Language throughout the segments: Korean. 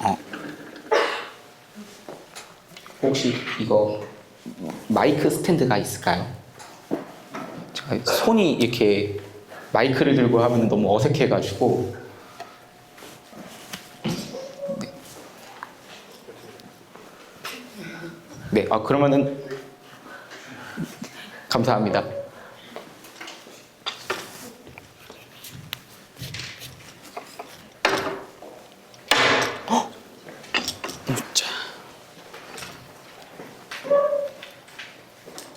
어, 혹시 이거 마이크 스탠드가 있을까요? 제가 손이 이렇게 마이크를 들고 하면 너무 어색해가지고. 네, 그러면은 감사합니다.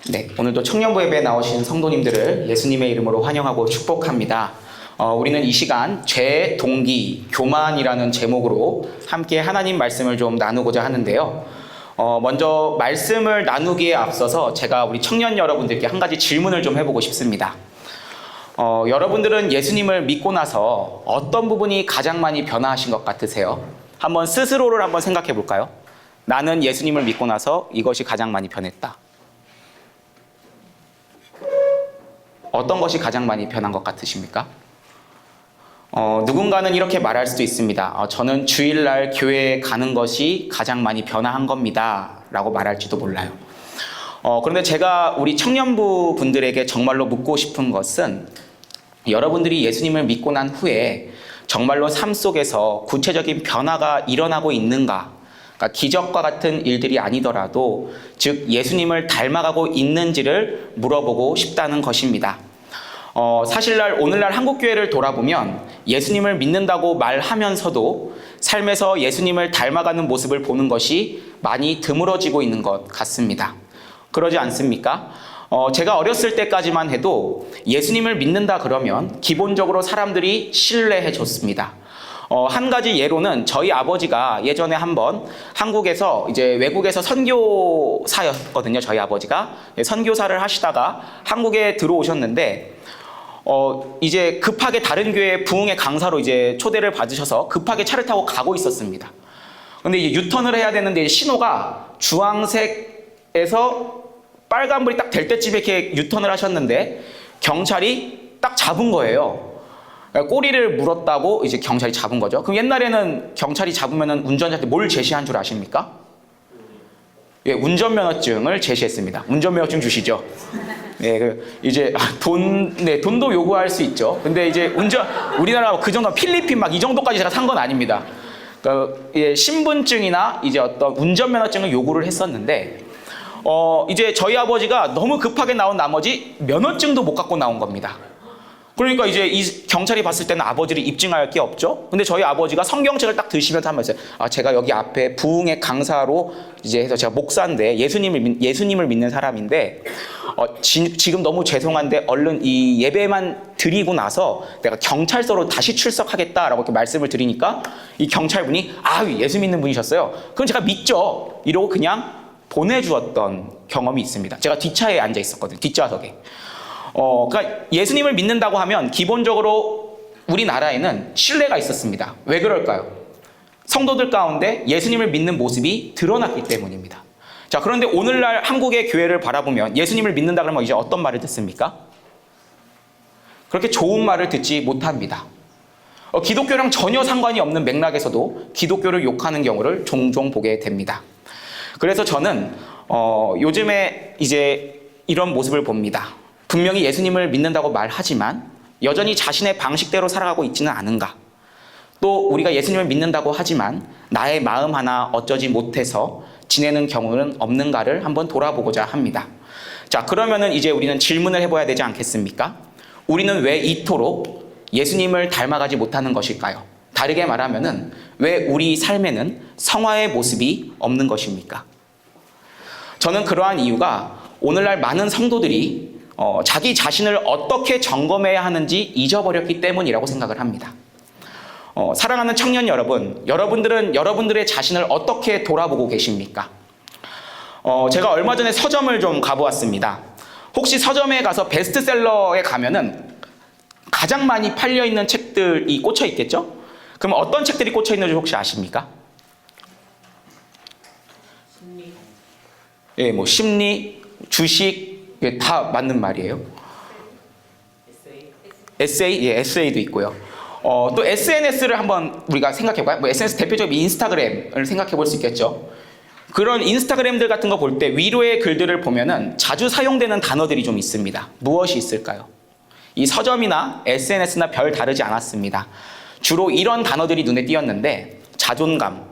네, 오늘도 청년부 예배에 나오신 성도님들을 예수님의 이름으로 환영하고 축복합니다. 우리는 이 시간 죄, 동기, 교만이라는 제목으로 함께 하나님 말씀을 좀 나누고자 하는데요. 먼저 말씀을 나누기에 앞서서 제가 우리 청년 여러분들께 한 가지 질문을 좀 해보고 싶습니다. 여러분들은 예수님을 믿고 나서 어떤 부분이 가장 많이 변화하신 것 같으세요? 한번 스스로를 한번 생각해 볼까요? 나는 예수님을 믿고 나서 이것이 가장 많이 변했다. 어떤 것이 가장 많이 변한 것 같으십니까? 누군가는 이렇게 말할 수도 있습니다. 저는 주일날 교회에 가는 것이 가장 많이 변화한 겁니다. 라고 말할지도 몰라요. 그런데 제가 우리 청년부 분들에게 정말로 묻고 싶은 것은 여러분들이 예수님을 믿고 난 후에 정말로 삶 속에서 구체적인 변화가 일어나고 있는가? 그러니까 기적과 같은 일들이 아니더라도 즉 예수님을 닮아가고 있는지를 물어보고 싶다는 것입니다. 사실날 오늘날 한국교회를 돌아보면 예수님을 믿는다고 말하면서도 삶에서 예수님을 닮아가는 모습을 보는 것이 많이 드물어지고 있는 것 같습니다. 그러지 않습니까? 제가 어렸을 때까지만 해도 예수님을 믿는다 그러면 기본적으로 사람들이 신뢰해 줬습니다. 한 가지 예로는 저희 아버지가 예전에 한번 한국에서 이제 외국에서 선교사였거든요. 저희 아버지가 선교사를 하시다가 한국에 들어오셨는데 이제 급하게 다른 교회 부흥회 강사로 이제 초대를 받으셔서 급하게 차를 타고 가고 있었습니다. 근데 이제 유턴을 해야 되는데 신호가 주황색에서 빨간불이 딱 될 때쯤에 이렇게 유턴을 하셨는데 경찰이 딱 잡은 거예요. 꼬리를 물었다고 이제 경찰이 잡은 거죠. 그럼 옛날에는 경찰이 잡으면은 운전자한테 뭘 제시한 줄 아십니까? 예, 운전면허증을 제시했습니다. 운전면허증 주시죠. 네, 이제 돈도 요구할 수 있죠. 근데 이제 우리나라 그 정도 필리핀 막 이 정도까지 제가 산 건 아닙니다. 그러니까 신분증이나 이제 어떤 운전면허증을 요구를 했었는데, 이제 저희 아버지가 너무 급하게 나온 나머지 면허증도 못 갖고 나온 겁니다. 그러니까 이제 이 경찰이 봤을 때는 아버지를 입증할 게 없죠. 근데 저희 아버지가 성경책을 딱 드시면서 하면서 제가 여기 앞에 부흥회 강사로 이제 해서 제가 목사인데 예수님을 믿는 사람인데 지금 너무 죄송한데 얼른 이 예배만 드리고 나서 내가 경찰서로 다시 출석하겠다라고 이렇게 말씀을 드리니까 이 경찰분이 예수 믿는 분이셨어요. 그럼 제가 믿죠. 이러고 그냥 보내주었던 경험이 있습니다. 제가 뒷차에 앉아 있었거든요. 뒷좌석에. 그러니까 예수님을 믿는다고 하면 기본적으로 우리나라에는 신뢰가 있었습니다. 왜 그럴까요? 성도들 가운데 예수님을 믿는 모습이 드러났기 때문입니다. 자, 그런데 오늘날 한국의 교회를 바라보면 예수님을 믿는다 그러면 이제 어떤 말을 듣습니까? 그렇게 좋은 말을 듣지 못합니다. 기독교랑 전혀 상관이 없는 맥락에서도 기독교를 욕하는 경우를 종종 보게 됩니다. 그래서 저는 요즘에 이제 이런 모습을 봅니다. 분명히 예수님을 믿는다고 말하지만 여전히 자신의 방식대로 살아가고 있지는 않은가? 또 우리가 예수님을 믿는다고 하지만 나의 마음 하나 어쩌지 못해서 지내는 경우는 없는가를 한번 돌아보고자 합니다. 자, 그러면은 이제 우리는 질문을 해봐야 되지 않겠습니까? 우리는 왜 이토록 예수님을 닮아가지 못하는 것일까요? 다르게 말하면은 왜 우리 삶에는 성화의 모습이 없는 것입니까? 저는 그러한 이유가 오늘날 많은 성도들이 자기 자신을 어떻게 점검해야 하는지 잊어버렸기 때문이라고 생각을 합니다. 사랑하는 청년 여러분, 여러분들은 여러분들의 자신을 어떻게 돌아보고 계십니까? 제가 얼마 전에 서점을 좀 가보았습니다. 혹시 서점에 가서 베스트셀러에 가면은 가장 많이 팔려있는 책들이 꽂혀 있겠죠? 그럼 어떤 책들이 꽂혀 있는지 혹시 아십니까? 예, 뭐 심리, 주식, 다 맞는 말이에요. 에세이? 예, 에세이도 있고요. 또 SNS를 한번 우리가 생각해볼까요? 뭐 SNS 대표적인 인스타그램을 생각해볼 수 있겠죠. 그런 인스타그램들 같은 거 볼 때 위로의 글들을 보면은 자주 사용되는 단어들이 좀 있습니다. 무엇이 있을까요? 이 서점이나 SNS나 별 다르지 않았습니다. 주로 이런 단어들이 눈에 띄었는데 자존감,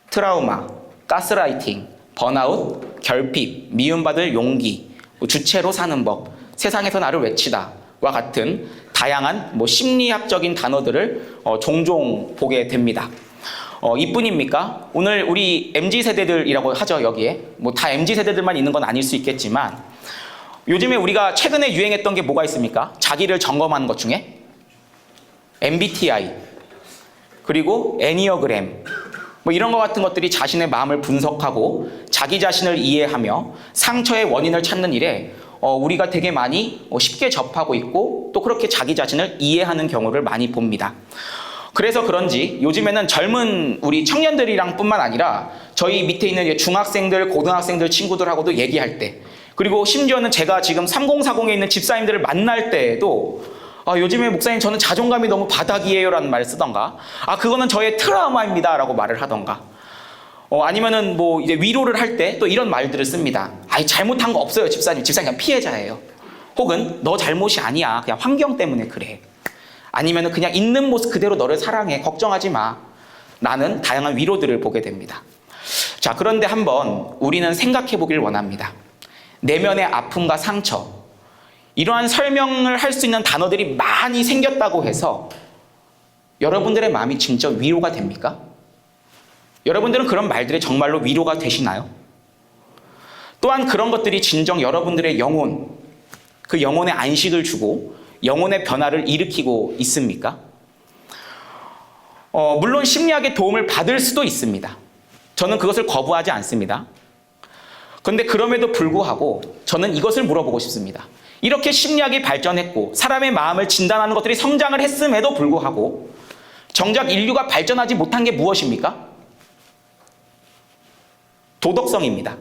트라우마, 가스라이팅, 번아웃, 결핍, 미움받을 용기, 주체로 사는 법, 세상에서 나를 외치다와 같은 다양한 심리학적인 단어들을 종종 보게 됩니다. 이뿐입니까? 오늘 우리 MZ세대들이라고 하죠, 여기에. 다 MZ세대들만 있는 건 아닐 수 있겠지만 요즘에 우리가 최근에 유행했던 게 뭐가 있습니까? 자기를 점검하는 것 중에 MBTI, 그리고 애니어그램, 이런 것 같은 것들이 자신의 마음을 분석하고 자기 자신을 이해하며 상처의 원인을 찾는 일에 우리가 되게 많이 쉽게 접하고 있고 또 그렇게 자기 자신을 이해하는 경우를 많이 봅니다. 그래서 그런지 요즘에는 젊은 우리 청년들이랑 뿐만 아니라 저희 밑에 있는 중학생들, 고등학생들 친구들하고도 얘기할 때, 그리고 심지어는 제가 지금 3040에 있는 집사님들을 만날 때에도 요즘에 목사님 저는 자존감이 너무 바닥이에요 라는 말을 쓰던가, 그거는 저의 트라우마입니다 라고 말을 하던가, 아니면은 이제 위로를 할 때 또 이런 말들을 씁니다. 잘못한 거 없어요 집사님 그냥 피해자예요. 혹은 너 잘못이 아니야, 그냥 환경 때문에 그래. 아니면은 그냥 있는 모습 그대로 너를 사랑해, 걱정하지 마. 나는 다양한 위로들을 보게 됩니다. 자, 그런데 한번 우리는 생각해 보길 원합니다. 내면의 아픔과 상처, 이러한 설명을 할 수 있는 단어들이 많이 생겼다고 해서 여러분들의 마음이 진짜 위로가 됩니까? 여러분들은 그런 말들이 정말로 위로가 되시나요? 또한 그런 것들이 진정 여러분들의 영혼, 그 영혼에 안식을 주고 영혼의 변화를 일으키고 있습니까? 물론 심리학의 도움을 받을 수도 있습니다. 저는 그것을 거부하지 않습니다. 그런데 그럼에도 불구하고 저는 이것을 물어보고 싶습니다. 이렇게 심리학이 발전했고 사람의 마음을 진단하는 것들이 성장을 했음에도 불구하고 정작 인류가 발전하지 못한 게 무엇입니까? 도덕성입니다.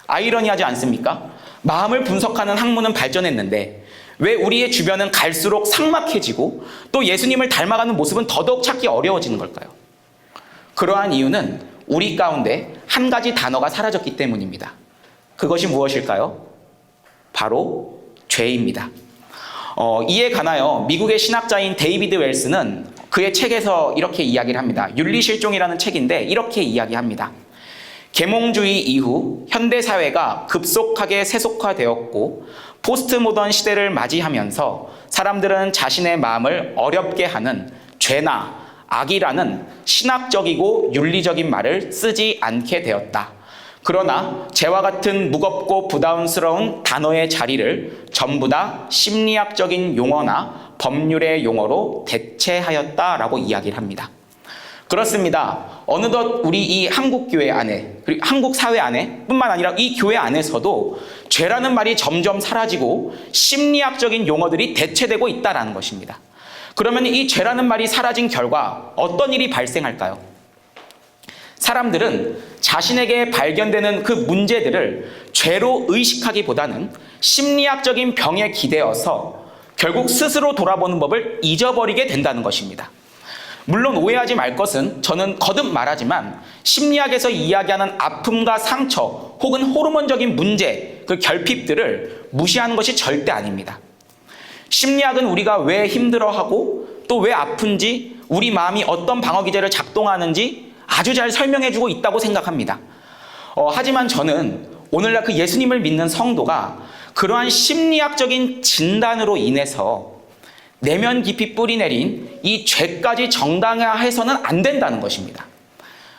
아이러니하지 않습니까? 마음을 분석하는 학문은 발전했는데 왜 우리의 주변은 갈수록 삭막해지고 또 예수님을 닮아가는 모습은 더더욱 찾기 어려워지는 걸까요? 그러한 이유는 우리 가운데 한 가지 단어가 사라졌기 때문입니다. 그것이 무엇일까요? 바로 죄입니다. 이에 관하여 미국의 신학자인 데이비드 웰스는 그의 책에서 이렇게 이야기를 합니다. 윤리실종이라는 책인데 이렇게 이야기합니다. 계몽주의 이후 현대사회가 급속하게 세속화되었고 포스트 모던 시대를 맞이하면서 사람들은 자신의 마음을 어렵게 하는 죄나 악이라는 신학적이고 윤리적인 말을 쓰지 않게 되었다. 그러나 죄와 같은 무겁고 부담스러운 단어의 자리를 전부 다 심리학적인 용어나 법률의 용어로 대체하였다라고 이야기를 합니다. 그렇습니다. 어느덧 우리 이 한국 교회 안에, 그리고 한국 사회 안에 뿐만 아니라 이 교회 안에서도 죄라는 말이 점점 사라지고 심리학적인 용어들이 대체되고 있다는 것입니다. 그러면 이 죄라는 말이 사라진 결과 어떤 일이 발생할까요? 사람들은 자신에게 발견되는 그 문제들을 죄로 의식하기보다는 심리학적인 병에 기대어서 결국 스스로 돌아보는 법을 잊어버리게 된다는 것입니다. 물론 오해하지 말 것은 저는 거듭 말하지만 심리학에서 이야기하는 아픔과 상처 혹은 호르몬적인 문제, 그 결핍들을 무시하는 것이 절대 아닙니다. 심리학은 우리가 왜 힘들어하고 또 왜 아픈지, 우리 마음이 어떤 방어기제를 작동하는지 아주 잘 설명해주고 있다고 생각합니다. 하지만 저는 오늘날 그 예수님을 믿는 성도가 그러한 심리학적인 진단으로 인해서 내면 깊이 뿌리내린 이 죄까지 정당화해서는 안 된다는 것입니다.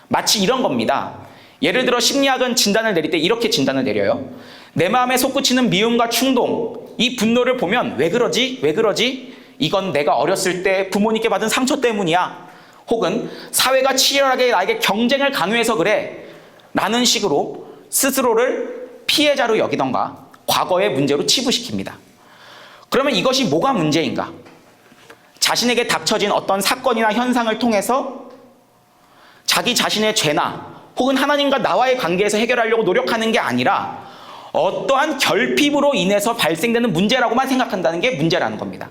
마치 이런 겁니다. 예를 들어 심리학은 진단을 내릴 때 이렇게 진단을 내려요. 내 마음에 솟구치는 미움과 충동, 이 분노를 보면 왜 그러지? 왜 그러지? 이건 내가 어렸을 때 부모님께 받은 상처 때문이야. 혹은 사회가 치열하게 나에게 경쟁을 강요해서 그래. 라는 식으로 스스로를 피해자로 여기던가 과거의 문제로 치부시킵니다. 그러면 이것이 뭐가 문제인가? 자신에게 닥쳐진 어떤 사건이나 현상을 통해서 자기 자신의 죄나 혹은 하나님과 나와의 관계에서 해결하려고 노력하는 게 아니라 어떠한 결핍으로 인해서 발생되는 문제라고만 생각한다는 게 문제라는 겁니다.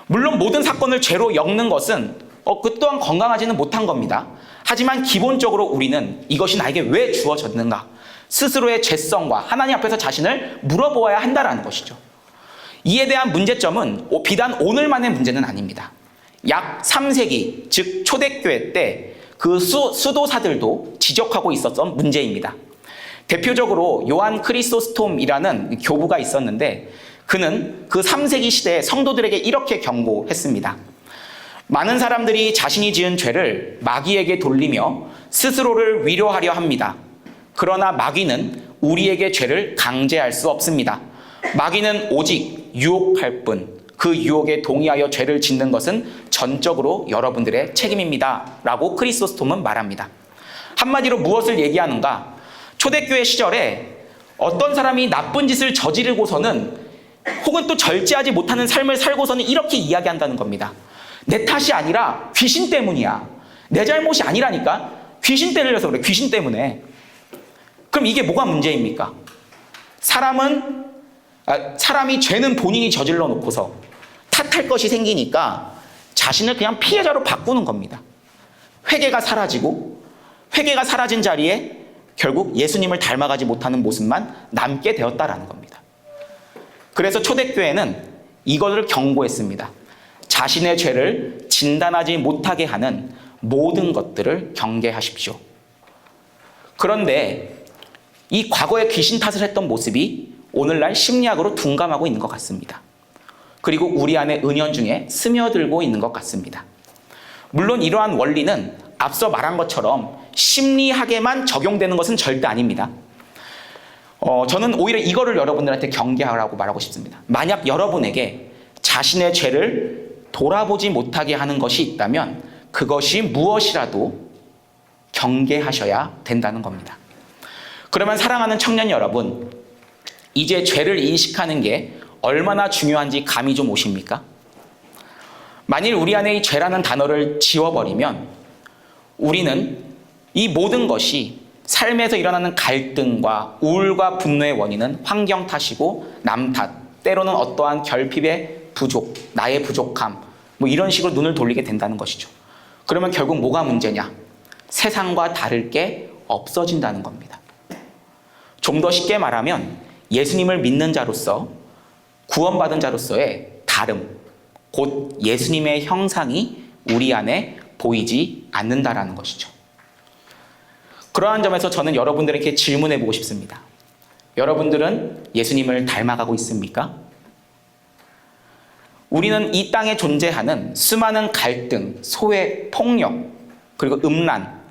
물론 모든 사건을 죄로 엮는 것은 그 또한 건강하지는 못한 겁니다. 하지만 기본적으로 우리는 이것이 나에게 왜 주어졌는가? 스스로의 죄성과 하나님 앞에서 자신을 물어보아야 한다는 것이죠. 이에 대한 문제점은 비단 오늘만의 문제는 아닙니다. 약 3세기, 즉 초대교회 때 그 수도사들도 지적하고 있었던 문제입니다. 대표적으로 요한 크리소스톰이라는 교부가 있었는데 그는 그 3세기 시대에 성도들에게 이렇게 경고했습니다. 많은 사람들이 자신이 지은 죄를 마귀에게 돌리며 스스로를 위로하려 합니다. 그러나 마귀는 우리에게 죄를 강제할 수 없습니다. 마귀는 오직 유혹할 뿐, 그 유혹에 동의하여 죄를 짓는 것은 전적으로 여러분들의 책임입니다. 라고 크리소스톰은 말합니다. 한마디로 무엇을 얘기하는가? 초대교회 시절에 어떤 사람이 나쁜 짓을 저지르고서는 혹은 또 절제하지 못하는 삶을 살고서는 이렇게 이야기한다는 겁니다. 내 탓이 아니라 귀신 때문이야. 내 잘못이 아니라니까. 귀신 때려서 그래. 귀신 때문에. 그럼 이게 뭐가 문제입니까? 사람이 죄는 본인이 저질러 놓고서 탓할 것이 생기니까 자신을 그냥 피해자로 바꾸는 겁니다. 회개가 사라지고 회개가 사라진 자리에 결국 예수님을 닮아가지 못하는 모습만 남게 되었다라는 겁니다. 그래서 초대교회는 이것을 경고했습니다. 자신의 죄를 진단하지 못하게 하는 모든 것들을 경계하십시오. 그런데 이 과거에 귀신 탓을 했던 모습이 오늘날 심리학으로 둔감하고 있는 것 같습니다. 그리고 우리 안에 은연중에 스며들고 있는 것 같습니다. 물론 이러한 원리는 앞서 말한 것처럼 심리학에만 적용되는 것은 절대 아닙니다. 저는 오히려 이거를 여러분들한테 경계하라고 말하고 싶습니다. 만약 여러분에게 자신의 죄를 돌아보지 못하게 하는 것이 있다면 그것이 무엇이라도 경계하셔야 된다는 겁니다. 그러면 사랑하는 청년 여러분, 이제 죄를 인식하는 게 얼마나 중요한지 감이 좀 오십니까? 만일 우리 안에 이 죄라는 단어를 지워버리면 우리는 이 모든 것이 삶에서 일어나는 갈등과 우울과 분노의 원인은 환경 탓이고 남 탓, 때로는 어떠한 결핍의 부족, 나의 부족함, 이런 식으로 눈을 돌리게 된다는 것이죠. 그러면 결국 뭐가 문제냐? 세상과 다를 게 없어진다는 겁니다. 좀 더 쉽게 말하면 예수님을 믿는 자로서, 구원받은 자로서의 다름, 곧 예수님의 형상이 우리 안에 보이지 않는다라는 것이죠. 그러한 점에서 저는 여러분들에게 질문해 보고 싶습니다. 여러분들은 예수님을 닮아가고 있습니까? 우리는 이 땅에 존재하는 수많은 갈등, 소외, 폭력, 그리고 음란,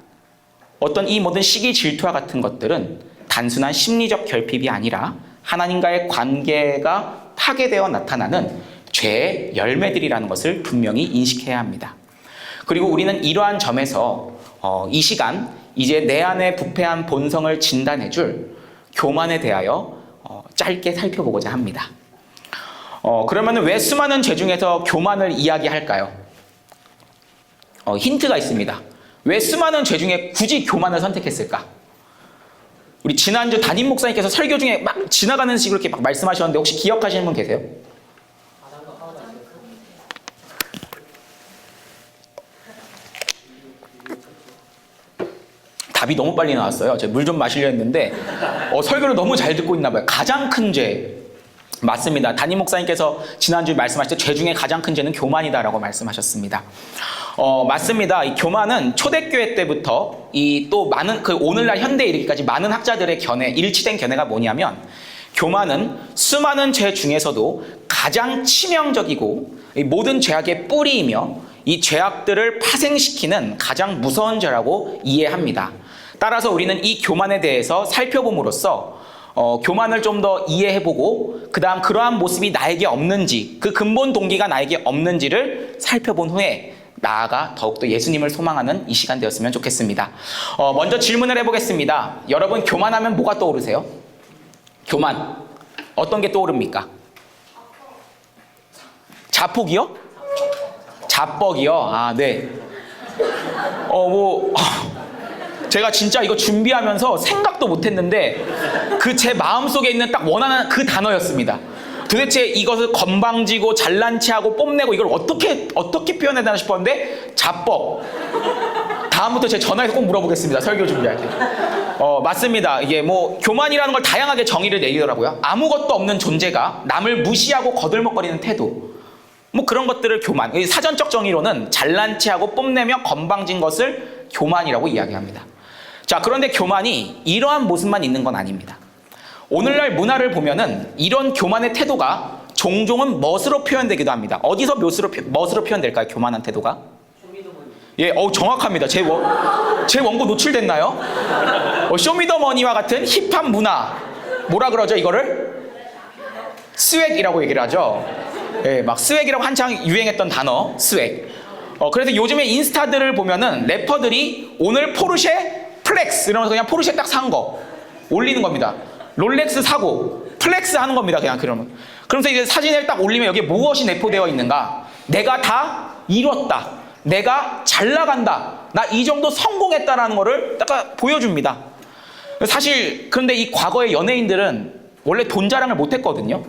어떤 이 모든 시기 질투와 같은 것들은 단순한 심리적 결핍이 아니라 하나님과의 관계가 파괴되어 나타나는 죄의 열매들이라는 것을 분명히 인식해야 합니다. 그리고 우리는 이러한 점에서 이 시간 이제 내 안에 부패한 본성을 진단해줄 교만에 대하여 짧게 살펴보고자 합니다. 그러면 왜 수많은 죄 중에서 교만을 이야기할까요? 힌트가 있습니다. 왜 수많은 죄 중에 굳이 교만을 선택했을까? 우리 지난주 담임 목사님께서 설교 중에 막 지나가는 식으로 이렇게 막 말씀하셨는데 혹시 기억하시는 분 계세요? 답이 너무 빨리 나왔어요. 제가 물 좀 마시려 했는데 설교를 너무 잘 듣고 있나 봐요. 가장 큰 죄. 맞습니다. 담임 목사님께서 지난주에 말씀하실 때 죄 중에 가장 큰 죄는 교만이다라고 말씀하셨습니다. 맞습니다. 이 교만은 초대교회 때부터 또 많은 오늘날 현대에 이르기까지 많은 학자들의 견해, 일치된 견해가 뭐냐면 교만은 수많은 죄 중에서도 가장 치명적이고 모든 죄악의 뿌리이며 이 죄악들을 파생시키는 가장 무서운 죄라고 이해합니다. 따라서 우리는 이 교만에 대해서 살펴봄으로써 교만을 좀 더 이해해보고 그 다음 그러한 모습이 나에게 없는지, 그 근본 동기가 나에게 없는지를 살펴본 후에 나아가 더욱더 예수님을 소망하는 이 시간 되었으면 좋겠습니다. 먼저 질문을 해보겠습니다. 여러분, 교만하면 뭐가 떠오르세요? 교만 어떤 게 떠오릅니까? 자폭이요? 자뻑이요? 아, 네. 제가 진짜 이거 준비하면서 생각도 못했는데 그 제 마음속에 있는 딱 원하는 그 단어였습니다. 도대체 이것을 건방지고 잘난 체하고 뽐내고 이걸 어떻게 표현해야 되나 싶었는데 자법. 다음부터 제 전화해서 꼭 물어보겠습니다. 설교 준비할 때. 맞습니다. 이게 뭐 교만이라는 걸 다양하게 정의를 내리더라고요. 아무것도 없는 존재가 남을 무시하고 거들먹거리는 태도. 뭐 그런 것들을 교만. 사전적 정의로는 잘난 체하고 뽐내며 건방진 것을 교만이라고 이야기합니다. 자, 그런데 교만이 이러한 모습만 있는 건 아닙니다. 오늘날 문화를 보면은 이런 교만의 태도가 종종은 멋으로 표현되기도 합니다. 어디서 멋으로 표현될까요? 교만한 태도가? 예, 정확합니다. 제 원고 노출됐나요? 쇼미더머니와 같은 힙합 문화. 뭐라 그러죠, 이거를? 스웩이라고 얘기를 하죠. 예, 막 스웩이라고 한창 유행했던 단어, 스웩. 그래서 요즘에 인스타들을 보면은 래퍼들이 오늘 포르쉐 플렉스 이러면서 그냥 포르쉐 딱 산 거 올리는 겁니다. 롤렉스 사고 플렉스 하는 겁니다. 그냥 그러면서 이제 사진을 딱 올리면 여기에 무엇이 내포되어 있는가? 내가 다 이뤘다. 내가 잘 나간다. 나 이 정도 성공했다라는 거를 딱 보여줍니다. 사실 그런데 이 과거의 연예인들은 원래 돈 자랑을 못했거든요.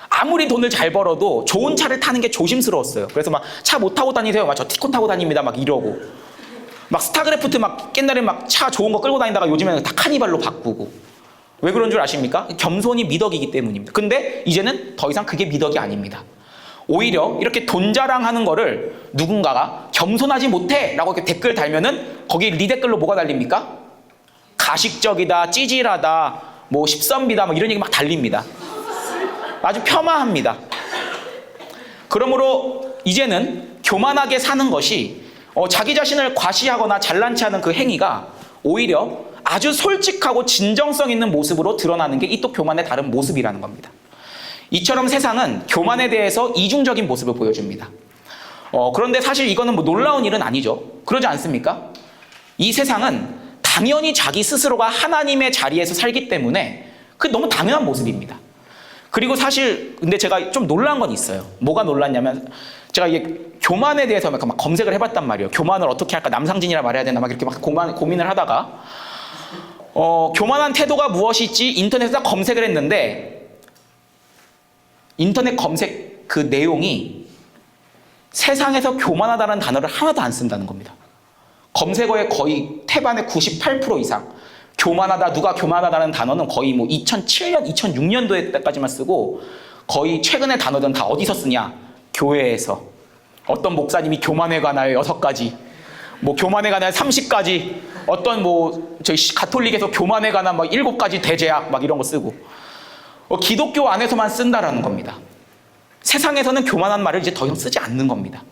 아무리 돈을 잘 벌어도 좋은 차를 타는 게 조심스러웠어요. 그래서 막 차 못 타고 다니세요. 막 저 티코 타고 다닙니다. 막 이러고. 막 스타크래프트 막 옛날에 막 차 좋은 거 끌고 다니다가 요즘에는 다 카니발로 바꾸고. 왜 그런 줄 아십니까? 겸손이 미덕이기 때문입니다. 근데 이제는 더 이상 그게 미덕이 아닙니다. 오히려 이렇게 돈 자랑하는 거를 누군가가 겸손하지 못해 라고 이렇게 댓글 달면은 거기 리댓글로 뭐가 달립니까? 가식적이다, 찌질하다, 뭐 십선비다, 뭐 이런 얘기 막 달립니다. 아주 폄하합니다. 그러므로 이제는 교만하게 사는 것이 자기 자신을 과시하거나 잘난 체하는 그 행위가 오히려 아주 솔직하고 진정성 있는 모습으로 드러나는 게 이 또 교만의 다른 모습이라는 겁니다. 이처럼 세상은 교만에 대해서 이중적인 모습을 보여줍니다. 그런데 사실 이거는 뭐 놀라운 일은 아니죠. 그러지 않습니까? 이 세상은 당연히 자기 스스로가 하나님의 자리에서 살기 때문에 그게 너무 당연한 모습입니다. 그리고 사실 근데 제가 좀 놀란 건 있어요. 뭐가 놀랐냐면 제가 이게 교만에 대해서 막 검색을 해봤단 말이에요. 교만을 어떻게 할까? 남상진이라 말해야 되나? 막 이렇게 막 고민을 하다가 교만한 태도가 무엇일지 인터넷에서 검색을 했는데 인터넷 검색 그 내용이 세상에서 교만하다는 단어를 하나도 안 쓴다는 겁니다. 검색어의 거의 태반의 98% 이상 교만하다, 누가 교만하다는 단어는 거의 뭐 2007년, 2006년도에 때까지만 쓰고 거의 최근의 단어들은 다 어디서 쓰냐? 교회에서. 어떤 목사님이 교만에 관하여 6가지, 뭐 교만에 관하여 30가지, 어떤 뭐 저희 가톨릭에서 교만에 관한 막 7가지 대제약 막 이런 거 쓰고 기독교 안에서만 쓴다라는 겁니다. 세상에서는 교만한 말을 이제 더 이상 쓰지 않는 겁니다.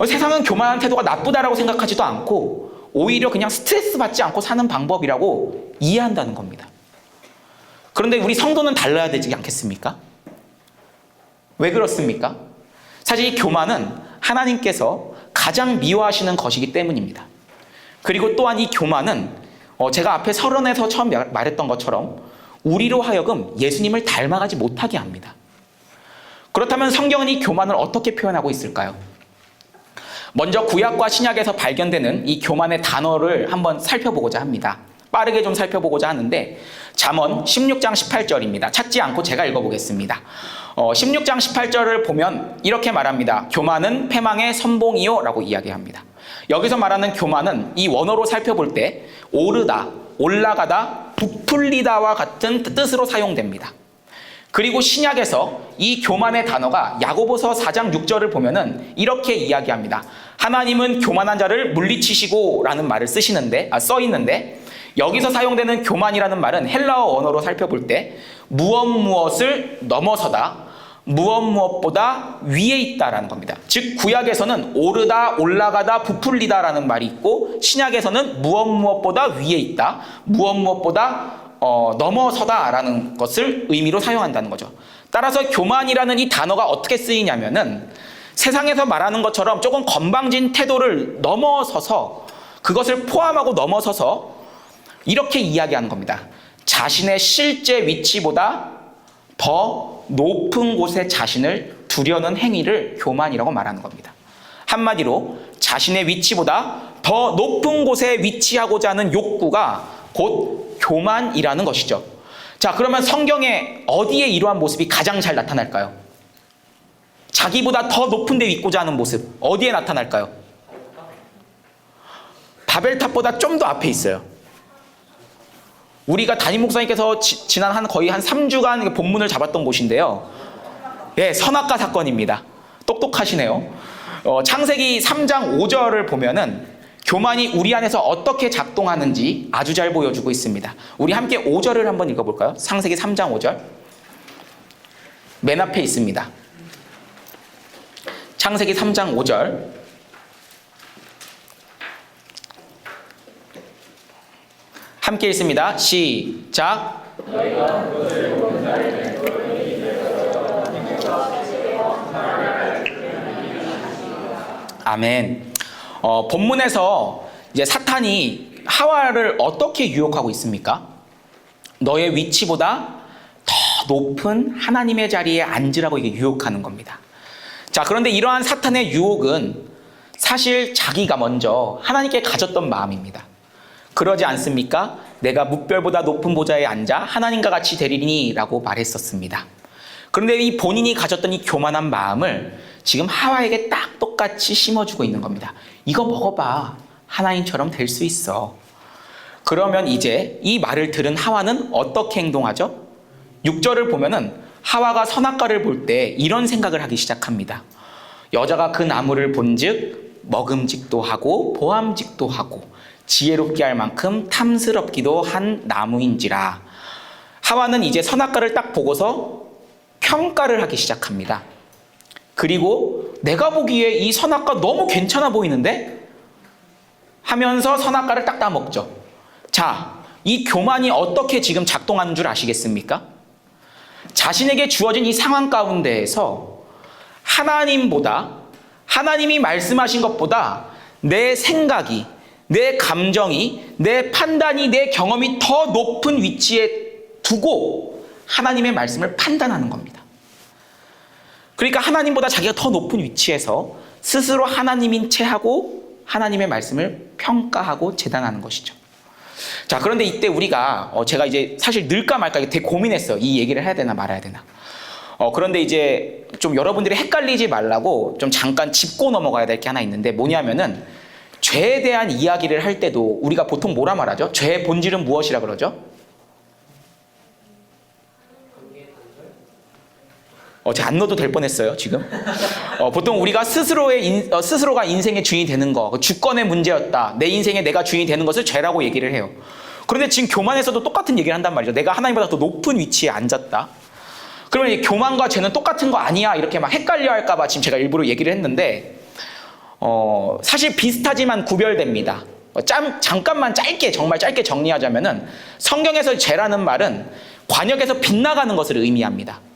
세상은 교만한 태도가 나쁘다라고 생각하지도 않고 오히려 그냥 스트레스 받지 않고 사는 방법이라고 이해한다는 겁니다. 그런데 우리 성도는 달라야 되지 않겠습니까? 왜 그렇습니까? 사실 이 교만은 하나님께서 가장 미워하시는 것이기 때문입니다. 그리고 또한 이 교만은 제가 앞에 서론에서 처음 말했던 것처럼 우리로 하여금 예수님을 닮아가지 못하게 합니다. 그렇다면 성경은 이 교만을 어떻게 표현하고 있을까요? 먼저 구약과 신약에서 발견되는 이 교만의 단어를 한번 살펴보고자 합니다. 빠르게 좀 살펴보고자 하는데 잠언 16장 18절입니다. 찾지 않고 제가 읽어보겠습니다. 16장 18절을 보면 이렇게 말합니다. 교만은 패망의 선봉이요 라고 이야기합니다. 여기서 말하는 교만은 이 원어로 살펴볼 때 오르다, 올라가다, 부풀리다와 같은 뜻으로 사용됩니다. 그리고 신약에서 이 교만의 단어가 야고보서 4장 6절을 보면은 이렇게 이야기합니다. 하나님은 교만한 자를 물리치시고 라는 말을 써 있는데 여기서 사용되는 교만이라는 말은 헬라어 언어로 살펴볼 때 무엇을 넘어서다, 무엇보다 위에 있다라는 겁니다. 즉 구약에서는 오르다, 올라가다, 부풀리다라는 말이 있고 신약에서는 무엇보다 위에 있다, 무엇보다 넘어서다라는 것을 의미로 사용한다는 거죠. 따라서 교만이라는 이 단어가 어떻게 쓰이냐면은 세상에서 말하는 것처럼 조금 건방진 태도를 넘어서서 그것을 포함하고 넘어서서 이렇게 이야기하는 겁니다. 자신의 실제 위치보다 더 높은 곳에 자신을 두려는 행위를 교만이라고 말하는 겁니다. 한마디로 자신의 위치보다 더 높은 곳에 위치하고자 하는 욕구가 곧 교만이라는 것이죠. 자, 그러면 성경에 어디에 이러한 모습이 가장 잘 나타날까요? 자기보다 더 높은 데 있고자 하는 모습, 어디에 나타날까요? 바벨탑보다 좀 더 앞에 있어요. 우리가 담임 목사님께서 지난 거의 한 3주간 본문을 잡았던 곳인데요. 예, 선악과 사건입니다. 똑똑하시네요. 창세기 3장 5절을 보면은 교만이 우리 안에서 어떻게 작동하는지 아주 잘 보여주고 있습니다. 우리 함께 5절을 한번 읽어볼까요? 창세기 3장 5절. 맨 앞에 있습니다. 창세기 3장 5절. 함께 읽습니다. 시작. 아멘. 본문에서 이제 사탄이 하와를 어떻게 유혹하고 있습니까? 너의 위치보다 더 높은 하나님의 자리에 앉으라고 이게 유혹하는 겁니다. 자, 그런데 이러한 사탄의 유혹은 사실 자기가 먼저 하나님께 가졌던 마음입니다. 그러지 않습니까? 내가 뭇별보다 높은 보좌에 앉아 하나님과 같이 되리니 라고 말했었습니다. 그런데 이 본인이 가졌던 이 교만한 마음을 지금 하와에게 딱 똑같이 심어주고 있는 겁니다. 이거 먹어봐. 하나님처럼 될 수 있어. 그러면 이제 이 말을 들은 하와는 어떻게 행동하죠? 6절을 보면은 하와가 선악과를 볼 때 이런 생각을 하기 시작합니다. 여자가 그 나무를 본즉 먹음직도 하고 보암직도 하고 지혜롭게 할 만큼 탐스럽기도 한 나무인지라. 하와는 이제 선악과를 딱 보고서 평가를 하기 시작합니다. 그리고 내가 보기에 이 선악과 너무 괜찮아 보이는데? 하면서 선악과를 딱 따먹죠. 자, 이 교만이 어떻게 지금 작동하는 줄 아시겠습니까? 자신에게 주어진 이 상황 가운데에서 하나님이 말씀하신 것보다 내 생각이, 내 감정이, 내 판단이, 내 경험이 더 높은 위치에 두고 하나님의 말씀을 판단하는 겁니다. 그러니까 하나님보다 자기가 더 높은 위치에서 스스로 하나님인 채 하고 하나님의 말씀을 평가하고 재단하는 것이죠. 자, 그런데 이때 우리가 제가 이제 사실 늘까 말까 되게 고민했어요. 이 얘기를 해야 되나 말아야 되나. 그런데 이제 좀 여러분들이 헷갈리지 말라고 좀 잠깐 짚고 넘어가야 될 게 하나 있는데, 뭐냐면은 죄에 대한 이야기를 할 때도 우리가 보통 뭐라 말하죠? 죄의 본질은 무엇이라 그러죠? 제가 안 넣어도 될 뻔했어요, 지금. 보통 우리가 스스로가 인생의 주인이 되는 거, 주권의 문제였다. 내 인생에 내가 주인이 되는 것을 죄라고 얘기를 해요. 그런데 지금 교만에서도 똑같은 얘기를 한단 말이죠. 내가 하나님보다 더 높은 위치에 앉았다. 그러면 이 교만과 죄는 똑같은 거 아니야? 이렇게 막 헷갈려 할까봐 지금 제가 일부러 얘기를 했는데, 사실 비슷하지만 구별됩니다. 잠깐만 정말 짧게 정리하자면은 성경에서 죄라는 말은 관역에서 빗나가는 것을 의미합니다.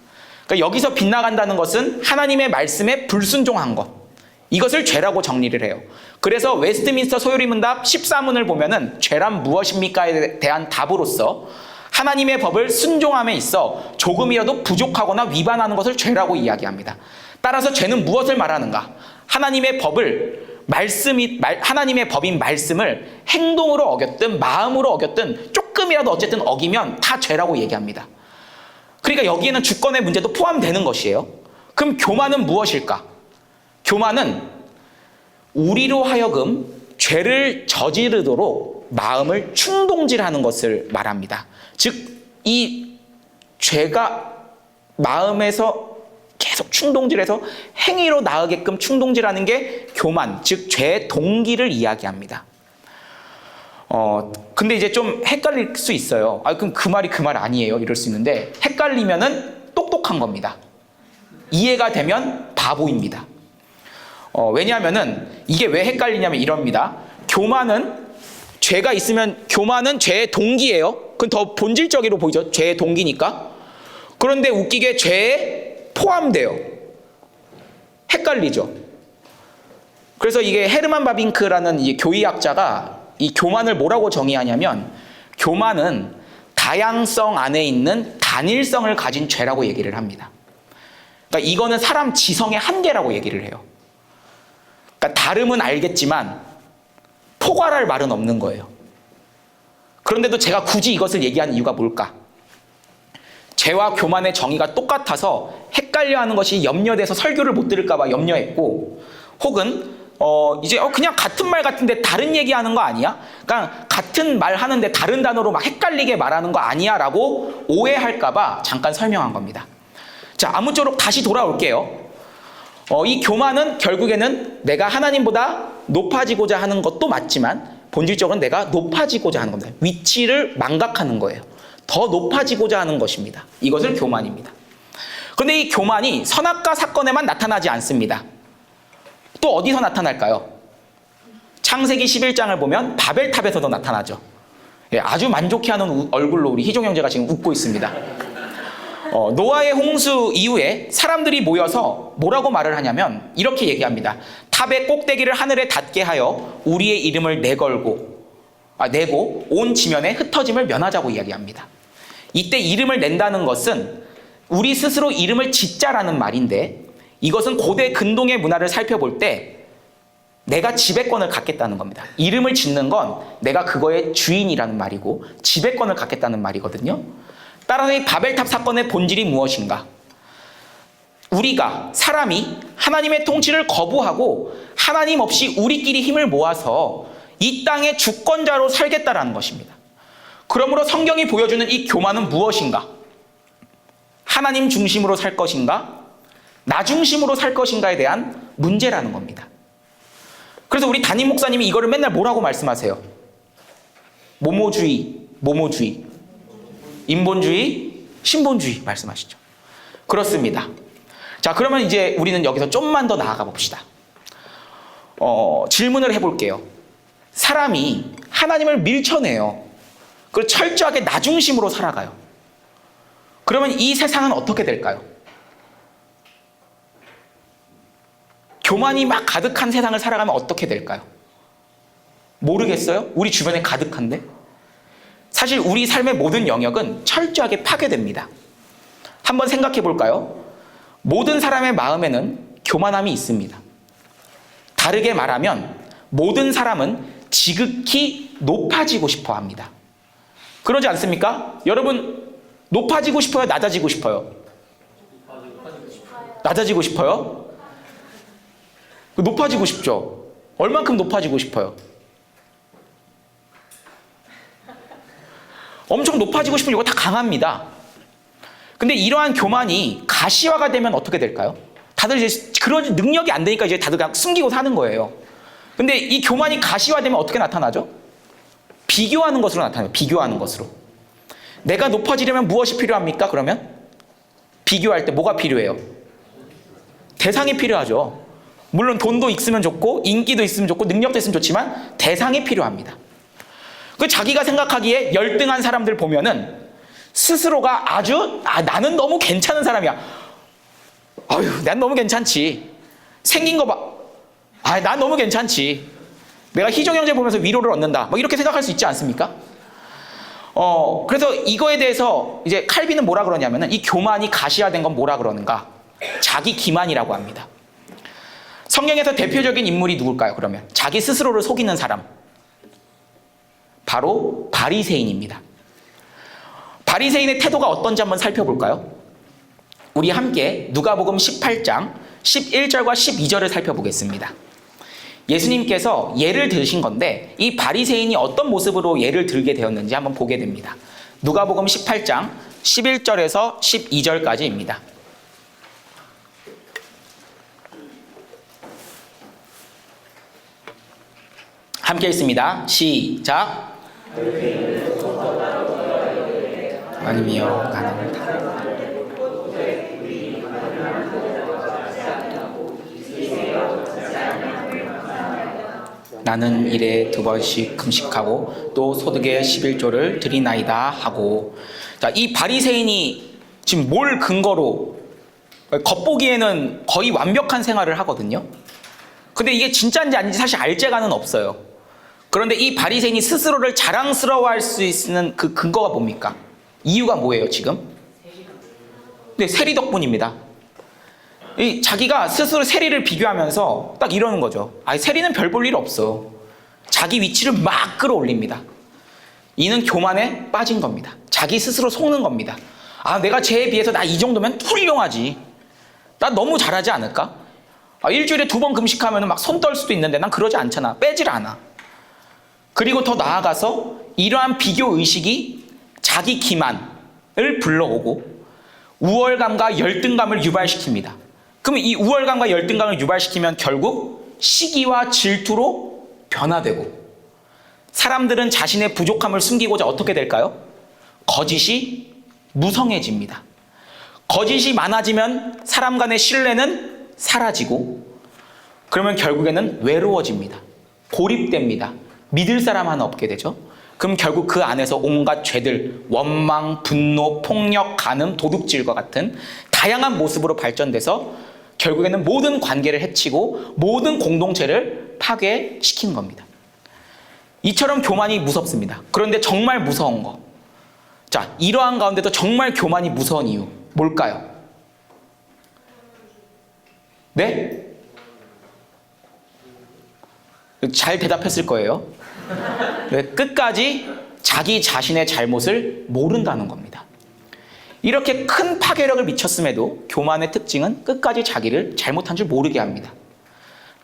그러니까 여기서 빗나간다는 것은 하나님의 말씀에 불순종한 것, 이것을 죄라고 정리를 해요. 그래서 웨스트민스터 소요리 문답 14문을 보면은 죄란 무엇입니까에 대한 답으로서 하나님의 법을 순종함에 있어 조금이라도 부족하거나 위반하는 것을 죄라고 이야기합니다. 따라서 죄는 무엇을 말하는가? 하나님의 법인 말씀을 행동으로 어겼든 마음으로 어겼든 조금이라도 어쨌든 어기면 다 죄라고 얘기합니다. 그러니까 여기에는 주권의 문제도 포함되는 것이에요. 그럼 교만은 무엇일까? 교만은 우리로 하여금 죄를 저지르도록 마음을 충동질하는 것을 말합니다. 즉, 이 죄가 마음에서 계속 충동질해서 행위로 나아가게끔 충동질하는 게 교만, 즉 죄의 동기를 이야기합니다. 근데 이제 좀 헷갈릴 수 있어요. 그럼 그 말이 그 말 아니에요, 이럴 수 있는데, 헷갈리면은 똑똑한 겁니다. 이해가 되면 바보입니다. 왜냐하면은 이게 왜 헷갈리냐면 이럽니다. 죄가 있으면 교만은 죄의 동기예요. 그건 더 본질적으로 보이죠. 죄의 동기니까. 그런데 웃기게 죄에 포함돼요. 헷갈리죠. 그래서 이게 헤르만 바빙크라는 이 교의학자가 이 교만을 뭐라고 정의하냐면, 교만은 다양성 안에 있는 단일성을 가진 죄라고 얘기를 합니다. 그러니까 이거는 사람 지성의 한계라고 얘기를 해요. 그러니까 다름은 알겠지만 포괄할 말은 없는 거예요. 그런데도 제가 굳이 이것을 얘기하는 이유가 뭘까? 죄와 교만의 정의가 똑같아서 헷갈려하는 것이 염려돼서 설교를 못 들을까 봐 염려했고, 혹은 이제 그냥 같은 말 같은데 다른 얘기하는 거 아니야? 그러니까 같은 말 하는데 다른 단어로 막 헷갈리게 말하는 거 아니야? 라고 오해할까 봐 잠깐 설명한 겁니다. 자, 아무쪼록 다시 돌아올게요. 이 교만은 결국에는 내가 하나님보다 높아지고자 하는 것도 맞지만 본질적으로 내가 높아지고자 하는 겁니다. 위치를 망각하는 거예요. 더 높아지고자 하는 것입니다. 이것을 교만입니다. 그런데 이 교만이 선악과 사건에만 나타나지 않습니다. 또 어디서 나타날까요? 창세기 11장을 보면 바벨탑에서도 나타나죠. 예, 아주 만족해하는 얼굴로 우리 희종 형제가 지금 웃고 있습니다. 노아의 홍수 이후에 사람들이 모여서 뭐라고 말을 하냐면 이렇게 얘기합니다. 탑의 꼭대기를 하늘에 닿게 하여 우리의 이름을 내고 온 지면에 흩어짐을 면하자고 이야기합니다. 이때 이름을 낸다는 것은 우리 스스로 이름을 짓자라는 말인데, 이것은 고대 근동의 문화를 살펴볼 때 내가 지배권을 갖겠다는 겁니다. 이름을 짓는 건 내가 그거의 주인이라는 말이고 지배권을 갖겠다는 말이거든요. 따라서 이 바벨탑 사건의 본질이 무엇인가? 우리가, 사람이 하나님의 통치를 거부하고 하나님 없이 우리끼리 힘을 모아서 이 땅의 주권자로 살겠다라는 것입니다. 그러므로 성경이 보여주는 이 교만은 무엇인가? 하나님 중심으로 살 것인가? 나 중심으로 살 것인가에 대한 문제라는 겁니다. 그래서 우리 담임 목사님이 이거를 맨날 뭐라고 말씀하세요? 모모주의, 인본주의, 신본주의 말씀하시죠. 그렇습니다. 자, 그러면 이제 우리는 여기서 좀만 더 나아가 봅시다. 질문을 해볼게요. 사람이 하나님을 밀쳐내요. 그리고 철저하게 나 중심으로 살아가요. 그러면 이 세상은 어떻게 될까요? 교만이 막 가득한 세상을 살아가면 어떻게 될까요? 모르겠어요? 우리 주변에 가득한데? 사실 우리 삶의 모든 영역은 철저하게 파괴됩니다. 한번 생각해 볼까요? 모든 사람의 마음에는 교만함이 있습니다. 다르게 말하면 모든 사람은 지극히 높아지고 싶어 합니다. 그러지 않습니까? 여러분, 높아지고 싶어요? 낮아지고 싶어요? 낮아지고 싶어요? 높아지고 싶죠? 얼만큼 높아지고 싶어요? 엄청 높아지고 싶으면 이거 다 강합니다. 근데 이러한 교만이 가시화가 되면 어떻게 될까요? 다들 이제 그런 능력이 안 되니까 이제 다들 그냥 숨기고 사는 거예요. 근데 이 교만이 가시화되면 어떻게 나타나죠? 비교하는 것으로 나타나요. 비교하는 것으로. 내가 높아지려면 무엇이 필요합니까? 그러면 비교할 때 뭐가 필요해요? 대상이 필요하죠. 물론 돈도 있으면 좋고 인기도 있으면 좋고 능력도 있으면 좋지만 대상이 필요합니다. 그 자기가 생각하기에 열등한 사람들 보면은 스스로가 아주 나는 너무 괜찮은 사람이야. 아유, 난 너무 괜찮지. 생긴 거 봐. 난 너무 괜찮지. 내가 희종 형제 보면서 위로를 얻는다. 뭐 이렇게 생각할 수 있지 않습니까? 그래서 이거에 대해서 이제 칼빈은 뭐라 그러냐면은 이 교만이 가시화된 건 뭐라 그러는가? 자기 기만이라고 합니다. 성경에서 대표적인 인물이 누굴까요? 그러면 자기 스스로를 속이는 사람. 바로 바리새인입니다. 바리새인의 태도가 어떤지 한번 살펴볼까요? 우리 함께 누가복음 18장 11절과 12절을 살펴보겠습니다. 예수님께서 예를 드신 건데 이 바리새인이 어떤 모습으로 예를 들게 되었는지 한번 보게 됩니다. 누가복음 18장 11절에서 12절까지입니다. 함께 읽습니다. 시작. 하나님이여 가난을 다 나는 일에 2번씩 금식하고 또 소득의 11조를 드리나이다 하고. 자, 이 바리새인이 지금 뭘 근거로, 겉보기에는 거의 완벽한 생활을 하거든요. 근데 이게 진짜인지 아닌지 사실 알재가는 없어요. 그런데 이 바리새인이 스스로를 자랑스러워할 수 있는 그 근거가 뭡니까? 이유가 뭐예요 지금? 네, 세리 덕분입니다. 자기가 스스로 세리를 비교하면서 딱 이러는 거죠. 세리는 별 볼 일 없어. 자기 위치를 막 끌어올립니다. 이는 교만에 빠진 겁니다. 자기 스스로 속는 겁니다. 아, 내가 쟤에 비해서 나 이 정도면 훌륭하지. 나 너무 잘하지 않을까? 아, 일주일에 2번 금식하면 막 손 떨 수도 있는데 난 그러지 않잖아. 빼질 않아. 그리고 더 나아가서 이러한 비교 의식이 자기 기만을 불러오고 우월감과 열등감을 유발시킵니다. 그러면 이 우월감과 열등감을 유발시키면 결국 시기와 질투로 변화되고 사람들은 자신의 부족함을 숨기고자 어떻게 될까요? 거짓이 무성해집니다. 거짓이 많아지면 사람 간의 신뢰는 사라지고 그러면 결국에는 외로워집니다. 고립됩니다. 믿을 사람 하나 없게 되죠. 그럼 결국 그 안에서 온갖 죄들, 원망, 분노, 폭력, 간음, 도둑질과 같은 다양한 모습으로 발전돼서 결국에는 모든 관계를 해치고 모든 공동체를 파괴시키는 겁니다. 이처럼 교만이 무섭습니다. 그런데 정말 무서운 거. 자, 이러한 가운데도 정말 교만이 무서운 이유 뭘까요? 네? 잘 대답했을 거예요. 끝까지 자기 자신의 잘못을 모른다는 겁니다. 이렇게 큰 파괴력을 미쳤음에도 교만의 특징은 끝까지 자기를 잘못한 줄 모르게 합니다.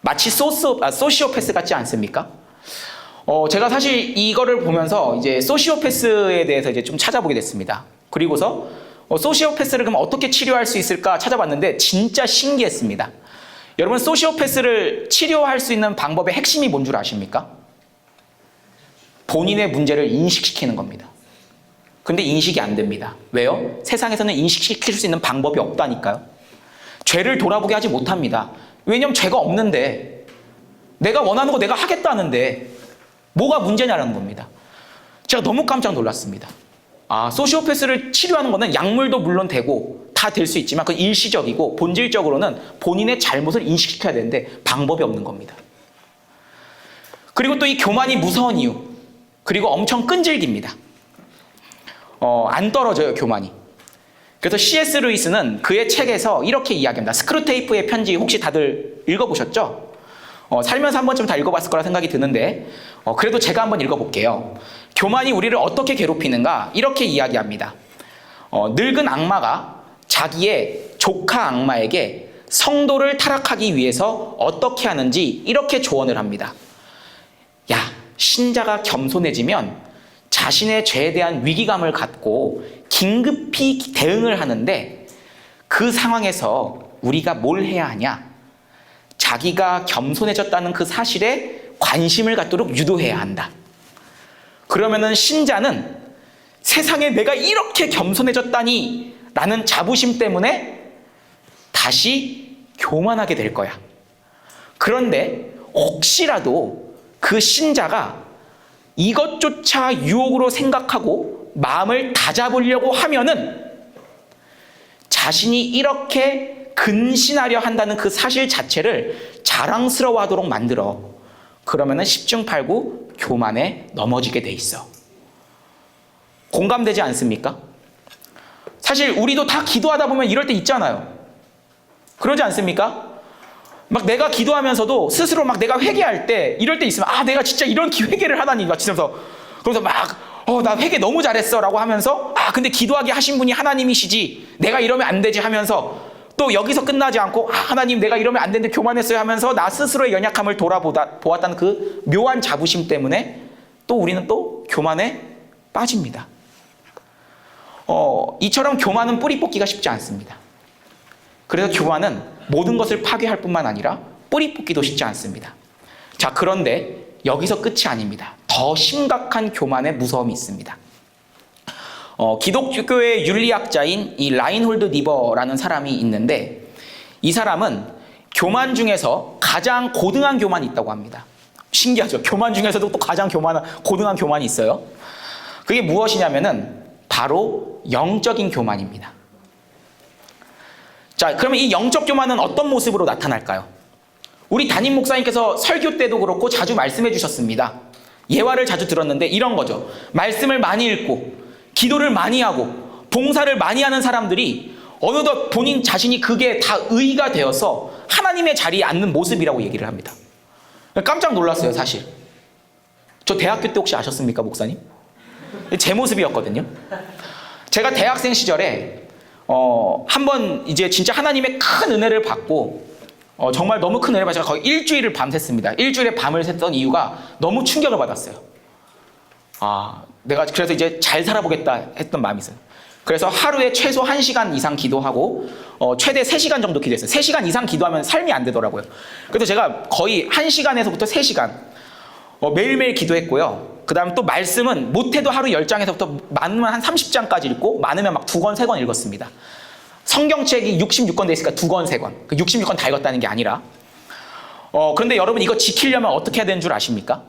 마치 소시오패스 같지 않습니까? 제가 사실 이거를 보면서 이제 소시오패스에 대해서 이제 좀 찾아보게 됐습니다. 그리고서 소시오패스를 그럼 어떻게 치료할 수 있을까 찾아봤는데 진짜 신기했습니다. 여러분, 소시오패스를 치료할 수 있는 방법의 핵심이 뭔 줄 아십니까? 본인의 문제를 인식시키는 겁니다. 근데 인식이 안 됩니다. 왜요? 세상에서는 인식시킬 수 있는 방법이 없다니까요. 죄를 돌아보게 하지 못합니다. 왜냐면 죄가 없는데, 내가 원하는 거 내가 하겠다는데 뭐가 문제냐라는 겁니다. 제가 너무 깜짝 놀랐습니다. 아, 소시오패스를 치료하는 거는 약물도 물론 되고 다 될 수 있지만 그건 일시적이고 본질적으로는 본인의 잘못을 인식시켜야 되는데 방법이 없는 겁니다. 그리고 또 이 교만이 무서운 이유, 그리고 엄청 끈질깁니다. 안 떨어져요, 교만이. 그래서 C.S. 루이스는 그의 책에서 이렇게 이야기합니다. 스크루테이프의 편지 혹시 다들 읽어보셨죠? 살면서 한 번쯤 다 읽어봤을 거라 생각이 드는데 그래도 제가 한번 읽어볼게요. 교만이 우리를 어떻게 괴롭히는가 이렇게 이야기합니다. 늙은 악마가 자기의 조카 악마에게 성도를 타락하기 위해서 어떻게 하는지 이렇게 조언을 합니다. 야, 신자가 겸손해지면 자신의 죄에 대한 위기감을 갖고 긴급히 대응을 하는데 그 상황에서 우리가 뭘 해야 하냐? 자기가 겸손해졌다는 그 사실에 관심을 갖도록 유도해야 한다. 그러면은 신자는 세상에 내가 이렇게 겸손해졌다니 라는 자부심 때문에 다시 교만하게 될 거야. 그런데 혹시라도 그 신자가 이것조차 유혹으로 생각하고 마음을 다잡으려고 하면은 자신이 이렇게 근신하려 한다는 그 사실 자체를 자랑스러워하도록 만들어. 그러면은 10중8구 교만에 넘어지게 돼 있어. 공감되지 않습니까? 사실 우리도 다 기도하다 보면 이럴 때 있잖아요. 그러지 않습니까? 막 내가 기도하면서도 스스로 막 내가 회개할 때 이럴 때 있으면 아, 내가 진짜 이런 회개를 하다니 막 치면서 그래서 막 나 회개 너무 잘했어 라고 하면서 아, 근데 기도하게 하신 분이 하나님이시지 내가 이러면 안 되지 하면서 또 여기서 끝나지 않고 아, 하나님 내가 이러면 안 되는데 교만했어요 하면서 나 스스로의 연약함을 돌아보았다는 그 묘한 자부심 때문에 또 우리는 또 교만에 빠집니다. 이처럼 교만은 뿌리 뽑기가 쉽지 않습니다. 그래서 교만은 모든 것을 파괴할 뿐만 아니라 뿌리 뽑기도 쉽지 않습니다. 자, 그런데 여기서 끝이 아닙니다. 더 심각한 교만의 무서움이 있습니다. 기독교의 윤리학자인 이 라인홀드 니버라는 사람이 있는데 이 사람은 교만 중에서 가장 고등한 교만이 있다고 합니다. 신기하죠? 교만 중에서도 또 가장 고등한 교만이 있어요. 그게 무엇이냐면은 바로 영적인 교만입니다. 자, 그러면 이 영적 교만은 어떤 모습으로 나타날까요? 우리 담임 목사님께서 설교 때도 그렇고 자주 말씀해 주셨습니다. 예화를 자주 들었는데 이런 거죠. 말씀을 많이 읽고 기도를 많이 하고 봉사를 많이 하는 사람들이 어느덧 본인 자신이 그게 다 의가 되어서 하나님의 자리에 앉는 모습이라고 얘기를 합니다. 깜짝 놀랐어요, 사실. 저 대학교 때 혹시 아셨습니까, 목사님? 제 모습이었거든요. 제가 대학생 시절에 한번 이제 진짜 하나님의 큰 은혜를 받고 정말 너무 큰 은혜를 받아서 거의 일주일을 밤샜습니다. 일주일에 밤을 샜던 이유가 너무 충격을 받았어요. 내가 그래서 이제 잘 살아보겠다 했던 마음이 있어요. 그래서 하루에 최소 1시간 이상 기도하고 최대 3시간 정도 기도했어요. 3시간 이상 기도하면 삶이 안 되더라고요. 그래서 제가 거의 1시간에서부터 3시간 매일매일 기도했고요. 그 다음 또 말씀은 못해도 하루 10장에서부터 많으면 한 30장까지 읽고 많으면 막 2권, 3권 읽었습니다. 성경책이 66권 돼 있으니까 2권, 3권. 그 66권 다 읽었다는 게 아니라. 그런데 여러분 이거 지키려면 어떻게 해야 되는 줄 아십니까?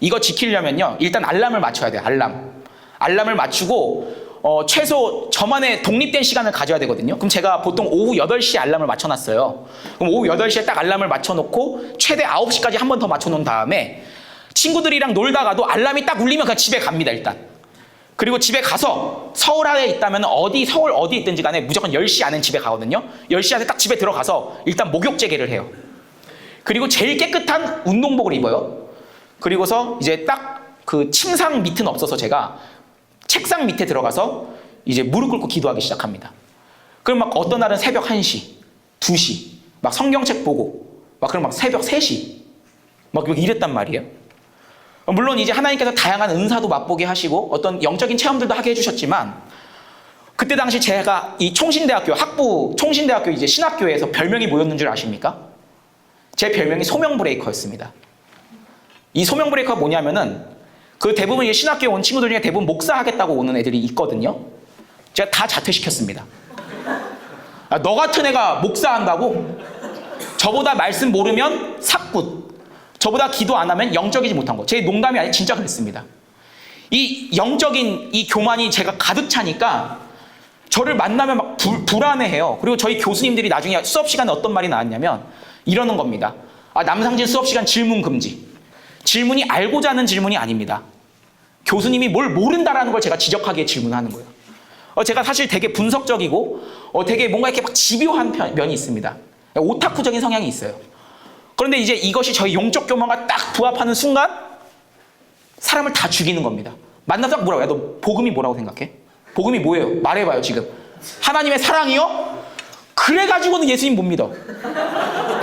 이거 지키려면요. 일단 알람을 맞춰야 돼요. 알람을 맞추고 최소 저만의 독립된 시간을 가져야 되거든요. 그럼 제가 보통 오후 8시에 알람을 맞춰놨어요. 그럼 오후 8시에 딱 알람을 맞춰놓고 최대 9시까지 한 번 더 맞춰놓은 다음에 친구들이랑 놀다가도 알람이 딱 울리면 그냥 집에 갑니다, 일단. 그리고 집에 가서 서울 안에 있다면 서울 어디 있든지 간에 무조건 10시 안에 집에 가거든요. 10시 안에 딱 집에 들어가서 일단 목욕 재개를 해요. 그리고 제일 깨끗한 운동복을 입어요. 그리고서 이제 딱 그 침상 밑은 없어서 제가 책상 밑에 들어가서 이제 무릎 꿇고 기도하기 시작합니다. 그럼 막 어떤 날은 새벽 1시, 2시, 막 성경책 보고, 막 그럼 막 새벽 3시, 막 이랬단 말이에요. 물론 이제 하나님께서 다양한 은사도 맛보게 하시고 어떤 영적인 체험들도 하게 해주셨지만 그때 당시 제가 이 총신대학교, 총신대학교 이제 신학교에서 별명이 뭐였는 줄 아십니까? 제 별명이 소명 브레이커였습니다. 이 소명 브레이커가 뭐냐면은 그 대부분 이제 신학교에 온 친구들 중에 대부분 목사 하겠다고 오는 애들이 있거든요. 제가 다 자퇴시켰습니다. 너 같은 애가 목사 한다고? 저보다 말씀 모르면 삭굿. 저보다 기도 안 하면 영적이지 못한 거. 제 농담이 아니라 진짜 그랬습니다. 이 영적인 이 교만이 제가 가득 차니까 저를 만나면 막 불안해해요. 그리고 저희 교수님들이 나중에 수업 시간에 어떤 말이 나왔냐면 이러는 겁니다. 남상진 수업 시간 질문 금지. 질문이 알고자 하는 질문이 아닙니다. 교수님이 뭘 모른다라는 걸 제가 지적하기에 질문하는 거예요. 제가 사실 되게 분석적이고 되게 뭔가 이렇게 막 집요한 면이 있습니다. 오타쿠적인 성향이 있어요. 그런데 이제 이것이 저희 용적 교만과 딱 부합하는 순간 사람을 다 죽이는 겁니다. 만나서 뭐라고 해? 너 복음이 뭐라고 생각해? 복음이 뭐예요? 말해봐요 지금. 하나님의 사랑이요? 그래가지고는 예수님 못 믿어.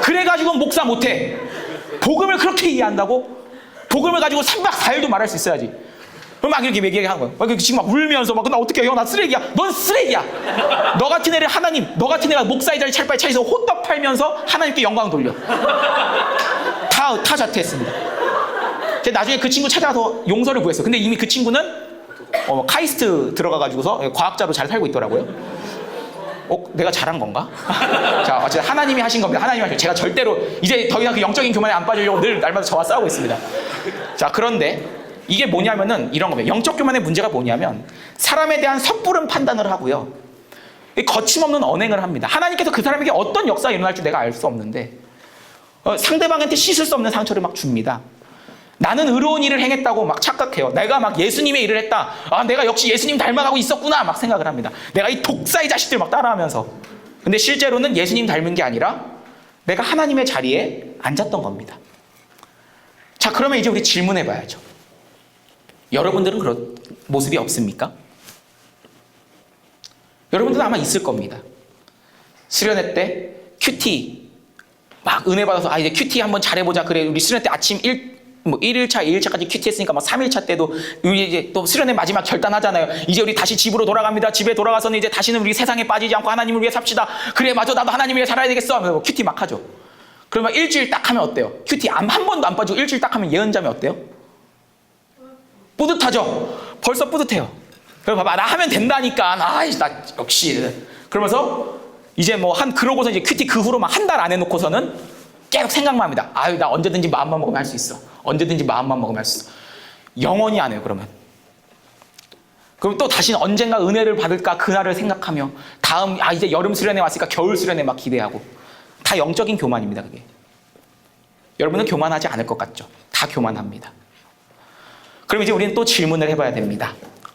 그래가지고는 목사 못해. 복음을 그렇게 이해한다고? 복음을 가지고 3박 4일도 말할 수 있어야지. 그럼 막 이렇게 얘기하는 거야. 지금 막 울면서 나 어떻게 해? 나 쓰레기야. 넌 쓰레기야. 너 같은 애를 너 같은 애가 목사의 자리 찰바에 차에서 호떡 팔면서 하나님께 영광 돌려. 다 자퇴했습니다. 제가 나중에 그 친구 찾아서 용서를 구했어. 근데 이미 그 친구는 카이스트 들어가가지고서 과학자로 잘 살고 있더라고요. 내가 잘한 건가? 자, 어쨌든 하나님이 하신 겁니다. 하나님이 하신. 제가 절대로 이제 더 이상 그 영적인 교만에 안 빠지려고 늘 날마다 저와 싸우고 있습니다. 자, 그런데 이게 뭐냐면은 이런 겁니다. 영적 교만의 문제가 뭐냐면 사람에 대한 섣부른 판단을 하고요. 거침없는 언행을 합니다. 하나님께서 그 사람에게 어떤 역사가 일어날 줄 내가 알 수 없는데 상대방한테 씻을 수 없는 상처를 막 줍니다. 나는 의로운 일을 행했다고 막 착각해요. 내가 막 예수님의 일을 했다. 내가 역시 예수님 닮아가고 있었구나 막 생각을 합니다. 내가 이 독사의 자식들 막 따라하면서. 근데 실제로는 예수님 닮은 게 아니라 내가 하나님의 자리에 앉았던 겁니다. 자, 그러면 이제 우리 질문해 봐야죠. 여러분들은 그런 모습이 없습니까? 여러분들은 아마 있을 겁니다. 수련회 때 큐티 막 은혜 받아서 이제 큐티 한번 잘해보자. 그래, 우리 수련회 때 아침 1일차, 2일차까지 큐티 했으니까 막 3일차 때도 이제 또 수련회 마지막 결단하잖아요. 이제 우리 다시 집으로 돌아갑니다. 집에 돌아가서는 이제 다시는 우리 세상에 빠지지 않고 하나님을 위해 삽시다. 그래, 맞아. 나도 하나님을 위해 살아야 되겠어. 하면서 큐티 막 하죠. 그러면 일주일 딱 하면 어때요? 큐티 한 번도 안 빠지고 일주일 딱 하면 예언자면 어때요? 뿌듯하죠? 벌써 뿌듯해요. 그래서 봐봐, 나 하면 된다니까. 나 역시. 그러면서 이제 그러고서 이제 큐티 그 후로 막 한 달 안 해놓고서는 계속 생각만 합니다. 나 언제든지 마음만 먹으면 할 수 있어. 언제든지 마음만 먹으면 할 수 있어. 영원히 안 해요, 그러면. 그럼 또 다시는 언젠가 은혜를 받을까 그날을 생각하며 다음, 이제 여름 수련회 왔으니까 겨울 수련회 막 기대하고. 다 영적인 교만입니다, 그게. 여러분은 교만하지 않을 것 같죠? 다 교만합니다. 그럼 이제 우리는 또 질문을 해봐야 됩니다.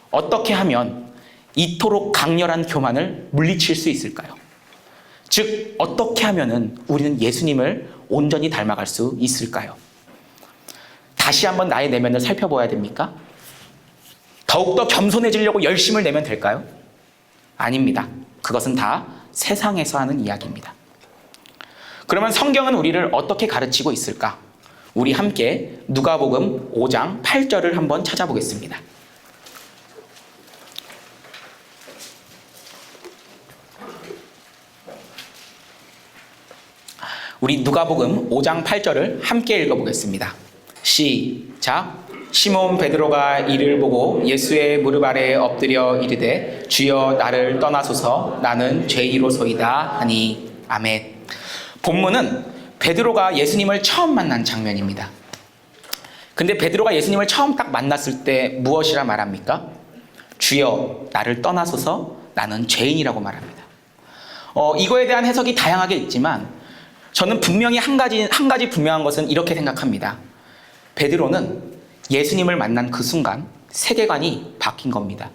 어떻게 하면 이토록 강렬한 교만을 물리칠 수 있을까요? 즉, 어떻게 하면은 우리는 예수님을 온전히 닮아갈 수 있을까요? 다시 한번 나의 내면을 살펴봐야 됩니까? 더욱더 겸손해지려고 열심을 내면 될까요? 아닙니다. 그것은 다 세상에서 하는 이야기입니다. 그러면 성경은 우리를 어떻게 가르치고 있을까? 우리 함께 누가복음 5장 8절을 한번 찾아보겠습니다. 우리 누가복음 5장 8절을 함께 읽어보겠습니다. 시작. 시몬 베드로가 이를 보고 예수의 무릎 아래 엎드려 이르되 주여 나를 떠나소서 나는 죄인이로소이다 하니. 아멘. 본문은 베드로가 예수님을 처음 만난 장면입니다. 근데 베드로가 예수님을 처음 딱 만났을 때 무엇이라 말합니까? 주여 나를 떠나소서 나는 죄인이라고 말합니다. 이거에 대한 해석이 다양하게 있지만 저는 분명히 한 가지 분명한 것은 이렇게 생각합니다. 베드로는 예수님을 만난 그 순간 세계관이 바뀐 겁니다.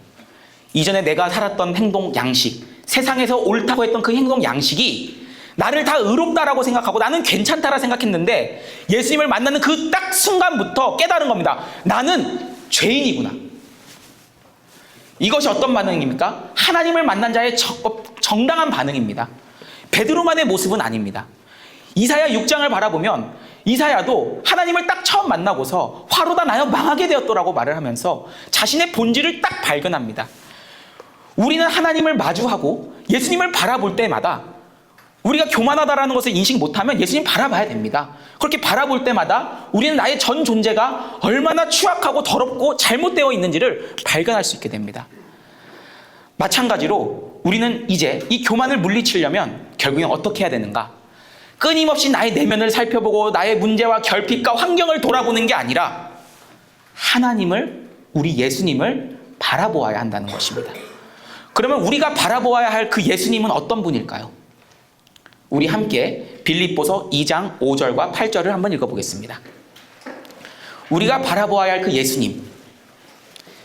이전에 내가 살았던 행동 양식, 세상에서 옳다고 했던 그 행동 양식이 나를 다 의롭다라고 생각하고 나는 괜찮다라 생각했는데 예수님을 만나는 그 딱 순간부터 깨달은 겁니다. 나는 죄인이구나. 이것이 어떤 반응입니까? 하나님을 만난 자의 정당한 반응입니다. 베드로만의 모습은 아닙니다. 이사야 6장을 바라보면 이사야도 하나님을 딱 처음 만나고서 화로다 나여 망하게 되었더라고 말을 하면서 자신의 본질을 딱 발견합니다. 우리는 하나님을 마주하고 예수님을 바라볼 때마다 우리가 교만하다라는 것을 인식 못하면 예수님 바라봐야 됩니다. 그렇게 바라볼 때마다 우리는 나의 전 존재가 얼마나 추악하고 더럽고 잘못되어 있는지를 발견할 수 있게 됩니다. 마찬가지로 우리는 이제 이 교만을 물리치려면 결국엔 어떻게 해야 되는가? 끊임없이 나의 내면을 살펴보고 나의 문제와 결핍과 환경을 돌아보는 게 아니라 하나님을, 우리 예수님을 바라보아야 한다는 것입니다. 그러면 우리가 바라보아야 할 그 예수님은 어떤 분일까요? 우리 함께 빌립보서 2장 5절과 8절을 한번 읽어보겠습니다. 우리가 바라보아야 할 그 예수님,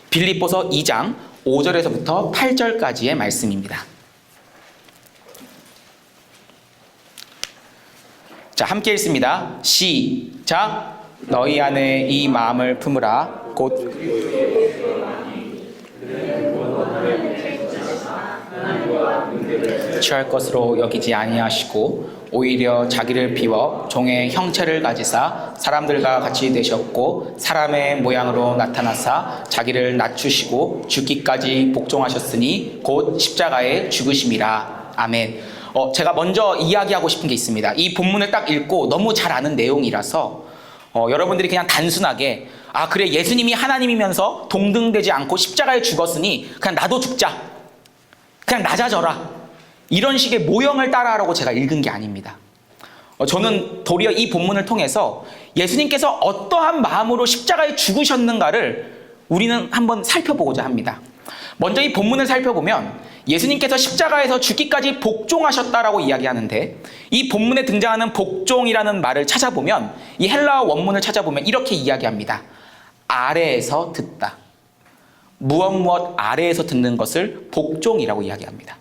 빌립보서 2장 5절에서부터 8절까지의 말씀입니다. 자, 함께 읽습니다. 시작. 너희 안에 이 마음을 품으라. 곧 취할 것으로 여기지 아니하시고 오히려 자기를 비워 종의 형체를 가지사 사람들과 같이 되셨고 사람의 모양으로 나타나사 자기를 낮추시고 죽기까지 복종하셨으니 곧 십자가에 죽으심이라. 아멘. 제가 먼저 이야기하고 싶은 게 있습니다. 이 본문을 딱 읽고 너무 잘 아는 내용이라서 여러분들이 그냥 단순하게 그래 예수님이 하나님이면서 동등되지 않고 십자가에 죽었으니 그냥 나도 죽자, 그냥 낮아져라, 이런 식의 모형을 따라하라고 제가 읽은 게 아닙니다. 저는 도리어 이 본문을 통해서 예수님께서 어떠한 마음으로 십자가에 죽으셨는가를 우리는 한번 살펴보고자 합니다. 먼저 이 본문을 살펴보면 예수님께서 십자가에서 죽기까지 복종하셨다라고 이야기하는데 이 본문에 등장하는 복종이라는 말을 찾아보면 이 헬라어 원문을 찾아보면 이렇게 이야기합니다. 아래에서 듣다. 무엇 아래에서 듣는 것을 복종이라고 이야기합니다.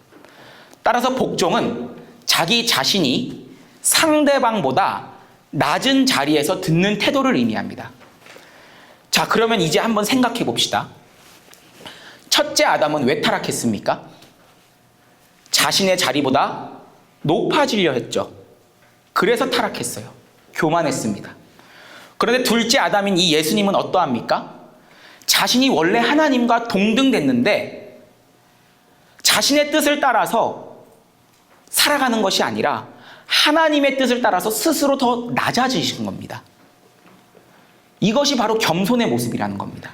따라서 복종은 자기 자신이 상대방보다 낮은 자리에서 듣는 태도를 의미합니다. 자, 그러면 이제 한번 생각해 봅시다. 첫째 아담은 왜 타락했습니까? 자신의 자리보다 높아지려 했죠. 그래서 타락했어요. 교만했습니다. 그런데 둘째 아담인 이 예수님은 어떠합니까? 자신이 원래 하나님과 동등됐는데 자신의 뜻을 따라서 살아가는 것이 아니라 하나님의 뜻을 따라서 스스로 더 낮아지신 겁니다. 이것이 바로 겸손의 모습이라는 겁니다.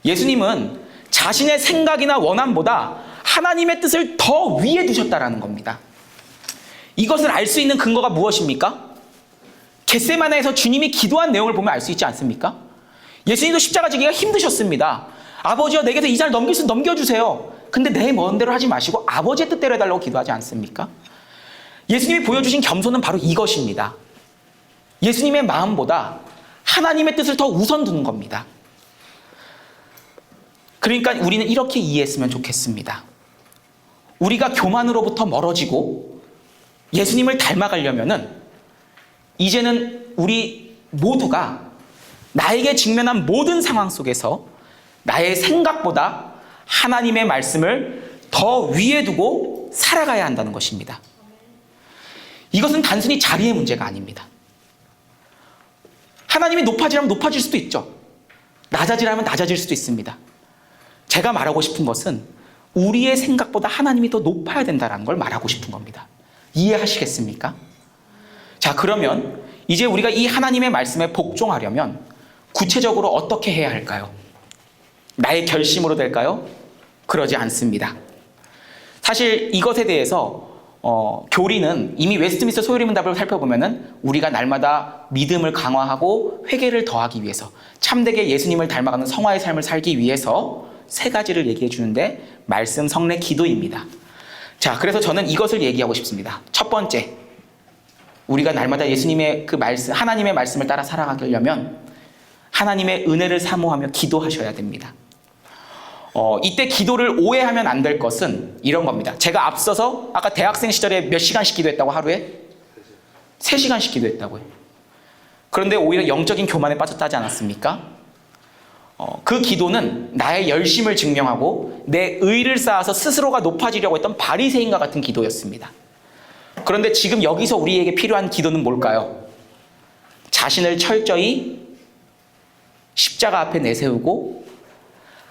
예수님은 자신의 생각이나 원함보다 하나님의 뜻을 더 위에 두셨다라는 겁니다. 이것을 알 수 있는 근거가 무엇입니까? 겟세마네에서 주님이 기도한 내용을 보면 알 수 있지 않습니까? 예수님도 십자가 지기가 힘드셨습니다. 아버지여 내게서 이 잔을 넘길 수 넘겨주세요. 근데 내 멋대로 하지 마시고 아버지의 뜻대로 해달라고 기도하지 않습니까? 예수님이 보여주신 겸손은 바로 이것입니다. 예수님의 마음보다 하나님의 뜻을 더 우선 두는 겁니다. 그러니까 우리는 이렇게 이해했으면 좋겠습니다. 우리가 교만으로부터 멀어지고 예수님을 닮아가려면은 이제는 우리 모두가 나에게 직면한 모든 상황 속에서 나의 생각보다 하나님의 말씀을 더 더 위에 두고 살아가야 한다는 것입니다. 이것은 단순히 자리의 문제가 아닙니다. 하나님이 높아지라면 높아질 수도 있죠. 낮아지라면 낮아질 수도 있습니다. 제가 말하고 싶은 것은 우리의 생각보다 하나님이 더 높아야 된다는 걸 말하고 싶은 겁니다. 이해하시겠습니까? 자, 그러면 이제 우리가 이 하나님의 말씀에 복종하려면 구체적으로 어떻게 해야 할까요? 나의 결심으로 될까요? 그러지 않습니다. 사실 이것에 대해서 교리는 이미 웨스트민스터 소요리 문답을 살펴보면은 우리가 날마다 믿음을 강화하고 회개를 더하기 위해서 참되게 예수님을 닮아가는 성화의 삶을 살기 위해서 세 가지를 얘기해 주는데 말씀, 성례, 기도입니다. 자, 그래서 저는 이것을 얘기하고 싶습니다. 첫 번째, 우리가 날마다 예수님의 그 말씀, 하나님의 말씀을 따라 살아가려면 하나님의 은혜를 사모하며 기도하셔야 됩니다. 이때 기도를 오해하면 안 될 것은 이런 겁니다. 제가 앞서서 아까 대학생 시절에 몇 시간씩 기도했다고 하루에? 3시간씩 기도했다고요. 그런데 오히려 영적인 교만에 빠졌다지 않았습니까? 그 기도는 나의 열심을 증명하고 내 의를 쌓아서 스스로가 높아지려고 했던 바리새인과 같은 기도였습니다. 그런데 지금 여기서 우리에게 필요한 기도는 뭘까요? 자신을 철저히 십자가 앞에 내세우고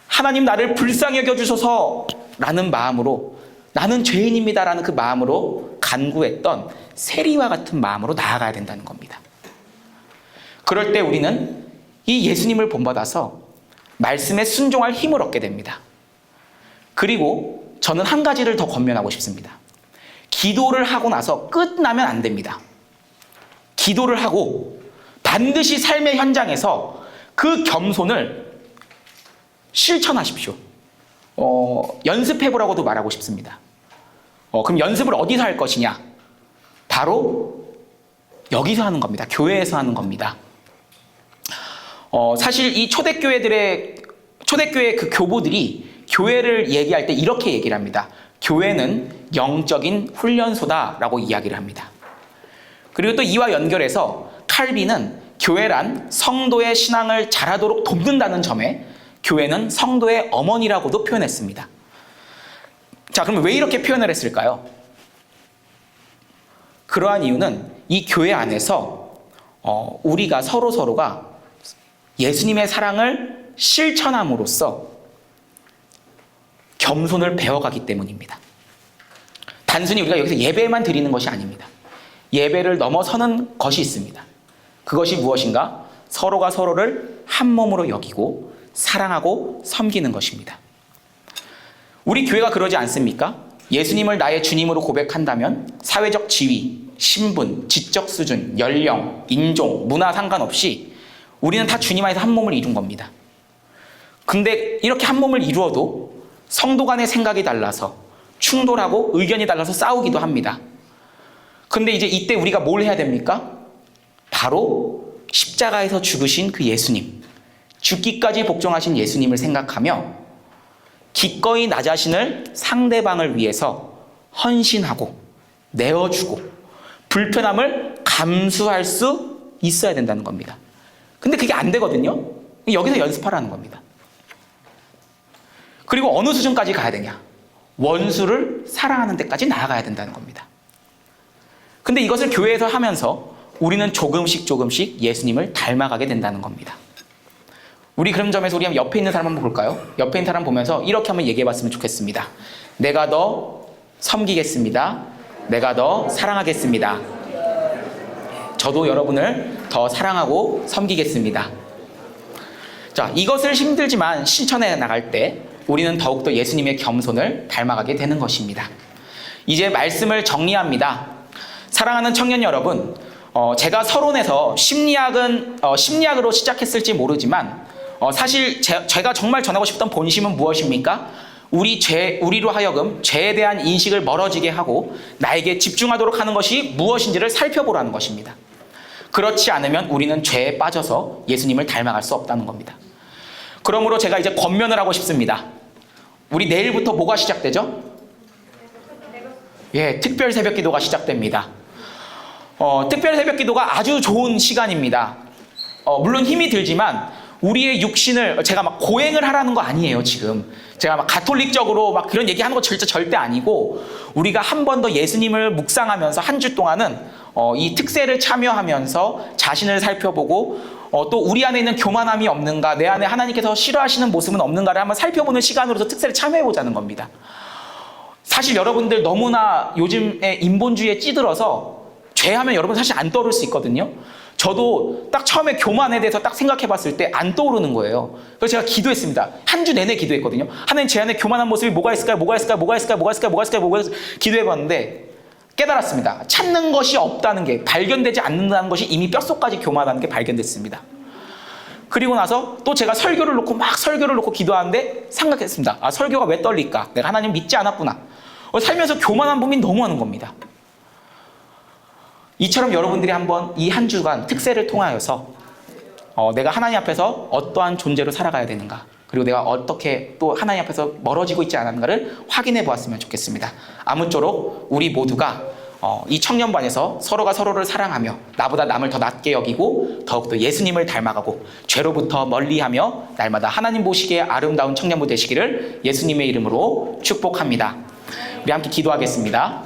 하나님 나를 불쌍히 여겨주소서 라는 마음으로, 나는 죄인입니다 라는 그 마음으로 간구했던 세리와 같은 마음으로 나아가야 된다는 겁니다. 그럴 때 우리는 이 예수님을 본받아서 말씀에 순종할 힘을 얻게 됩니다. 그리고 저는 한 가지를 더 권면하고 싶습니다. 기도를 하고 나서 끝나면 안 됩니다. 기도를 하고 반드시 삶의 현장에서 그 겸손을 실천하십시오. 연습해보라고도 말하고 싶습니다. 그럼 연습을 어디서 할 것이냐? 바로 여기서 하는 겁니다. 교회에서 하는 겁니다. 사실 이 초대교회 그 교부들이 교회를 얘기할 때 이렇게 얘기를 합니다. 교회는 영적인 훈련소다라고 이야기를 합니다. 그리고 또 이와 연결해서 칼빈은 교회란 성도의 신앙을 자라도록 돕는다는 점에 교회는 성도의 어머니라고도 표현했습니다. 자, 그럼 왜 이렇게 표현을 했을까요? 그러한 이유는 이 교회 안에서 우리가 서로가 예수님의 사랑을 실천함으로써 겸손을 배워가기 때문입니다. 단순히 우리가 여기서 예배만 드리는 것이 아닙니다. 예배를 넘어서는 것이 있습니다. 그것이 무엇인가? 서로가 서로를 한 몸으로 여기고 사랑하고 섬기는 것입니다. 우리 교회가 그러지 않습니까? 예수님을 나의 주님으로 고백한다면 사회적 지위, 신분, 지적 수준, 연령, 인종, 문화 상관없이 우리는 다 주님 안에서 한 몸을 이룬 겁니다. 근데 이렇게 한 몸을 이루어도 성도 간의 생각이 달라서 충돌하고 의견이 달라서 싸우기도 합니다. 근데 이제 이때 우리가 뭘 해야 됩니까? 바로 십자가에서 죽으신 그 예수님, 죽기까지 복종하신 예수님을 생각하며 기꺼이 나 자신을 상대방을 위해서 헌신하고 내어주고 불편함을 감수할 수 있어야 된다는 겁니다. 근데 그게 안 되거든요. 여기서 연습하라는 겁니다. 그리고 어느 수준까지 가야 되냐? 원수를 사랑하는 데까지 나아가야 된다는 겁니다. 근데 이것을 교회에서 하면서 우리는 조금씩 예수님을 닮아가게 된다는 겁니다. 우리 그런 점에서 우리 옆에 있는 사람 한번 볼까요? 옆에 있는 사람 보면서 이렇게 한번 얘기해 봤으면 좋겠습니다. 내가 너 섬기겠습니다. 내가 너 사랑하겠습니다. 저도 여러분을 더 사랑하고 섬기겠습니다. 자, 이것을 힘들지만 실천해 나갈 때 우리는 더욱더 예수님의 겸손을 닮아가게 되는 것입니다. 이제 말씀을 정리합니다. 사랑하는 청년 여러분, 제가 서론에서 심리학으로 시작했을지 모르지만 사실 제가 정말 전하고 싶던 본심은 무엇입니까? 우리로 하여금 죄에 대한 인식을 멀어지게 하고 나에게 집중하도록 하는 것이 무엇인지를 살펴보라는 것입니다. 그렇지 않으면 우리는 죄에 빠져서 예수님을 닮아갈 수 없다는 겁니다. 그러므로 제가 이제 권면을 하고 싶습니다. 우리 내일부터 뭐가 시작되죠? 예, 특별 새벽 기도가 시작됩니다. 특별 새벽 기도가 아주 좋은 시간입니다. 물론 힘이 들지만 우리의 육신을 제가 막 고행을 하라는 거 아니에요, 지금. 제가 막 가톨릭적으로 막 그런 얘기하는 거 절대 아니고, 우리가 한 번 더 예수님을 묵상하면서 한 주 동안은 이 특세를 참여하면서 자신을 살펴보고 또 우리 안에 있는 교만함이 없는가, 내 안에 하나님께서 싫어하시는 모습은 없는가를 한번 살펴보는 시간으로서 특세를 참여해보자는 겁니다. 사실 여러분들 너무나 요즘에 인본주의에 찌들어서 죄하면 여러분 사실 안 떠오를 수 있거든요. 저도 딱 처음에 교만에 대해서 딱 생각해 봤을 때 안 떠오르는 거예요. 그래서 제가 기도했습니다. 한 주 내내 기도했거든요. 하나님, 제 안에 교만한 모습이 뭐가 있을까요? 뭐가 있을까요? 뭐가 있을까요? 뭐가 있을까요? 뭐가 있을까요? 뭐가 있을까요? 기도해 봤는데 깨달았습니다. 찾는 것이 없다는 게, 발견되지 않는다는 것이 이미 뼛속까지 교만하는 게 발견됐습니다. 그리고 나서 또 제가 설교를 놓고 기도하는데 생각했습니다. 아, 설교가 왜 떨릴까? 내가 하나님 믿지 않았구나. 살면서 교만한 부분이 너무 하는 겁니다. 이처럼 여러분들이 한번 이 한 주간 특세를 통하여서 내가 하나님 앞에서 어떠한 존재로 살아가야 되는가, 그리고 내가 어떻게 또 하나님 앞에서 멀어지고 있지 않은가를 확인해 보았으면 좋겠습니다. 아무쪼록 우리 모두가 이 청년반에서 서로가 서로를 사랑하며 나보다 남을 더 낮게 여기고 더욱더 예수님을 닮아가고 죄로부터 멀리하며 날마다 하나님 보시기에 아름다운 청년부 되시기를 예수님의 이름으로 축복합니다. 우리 함께 기도하겠습니다.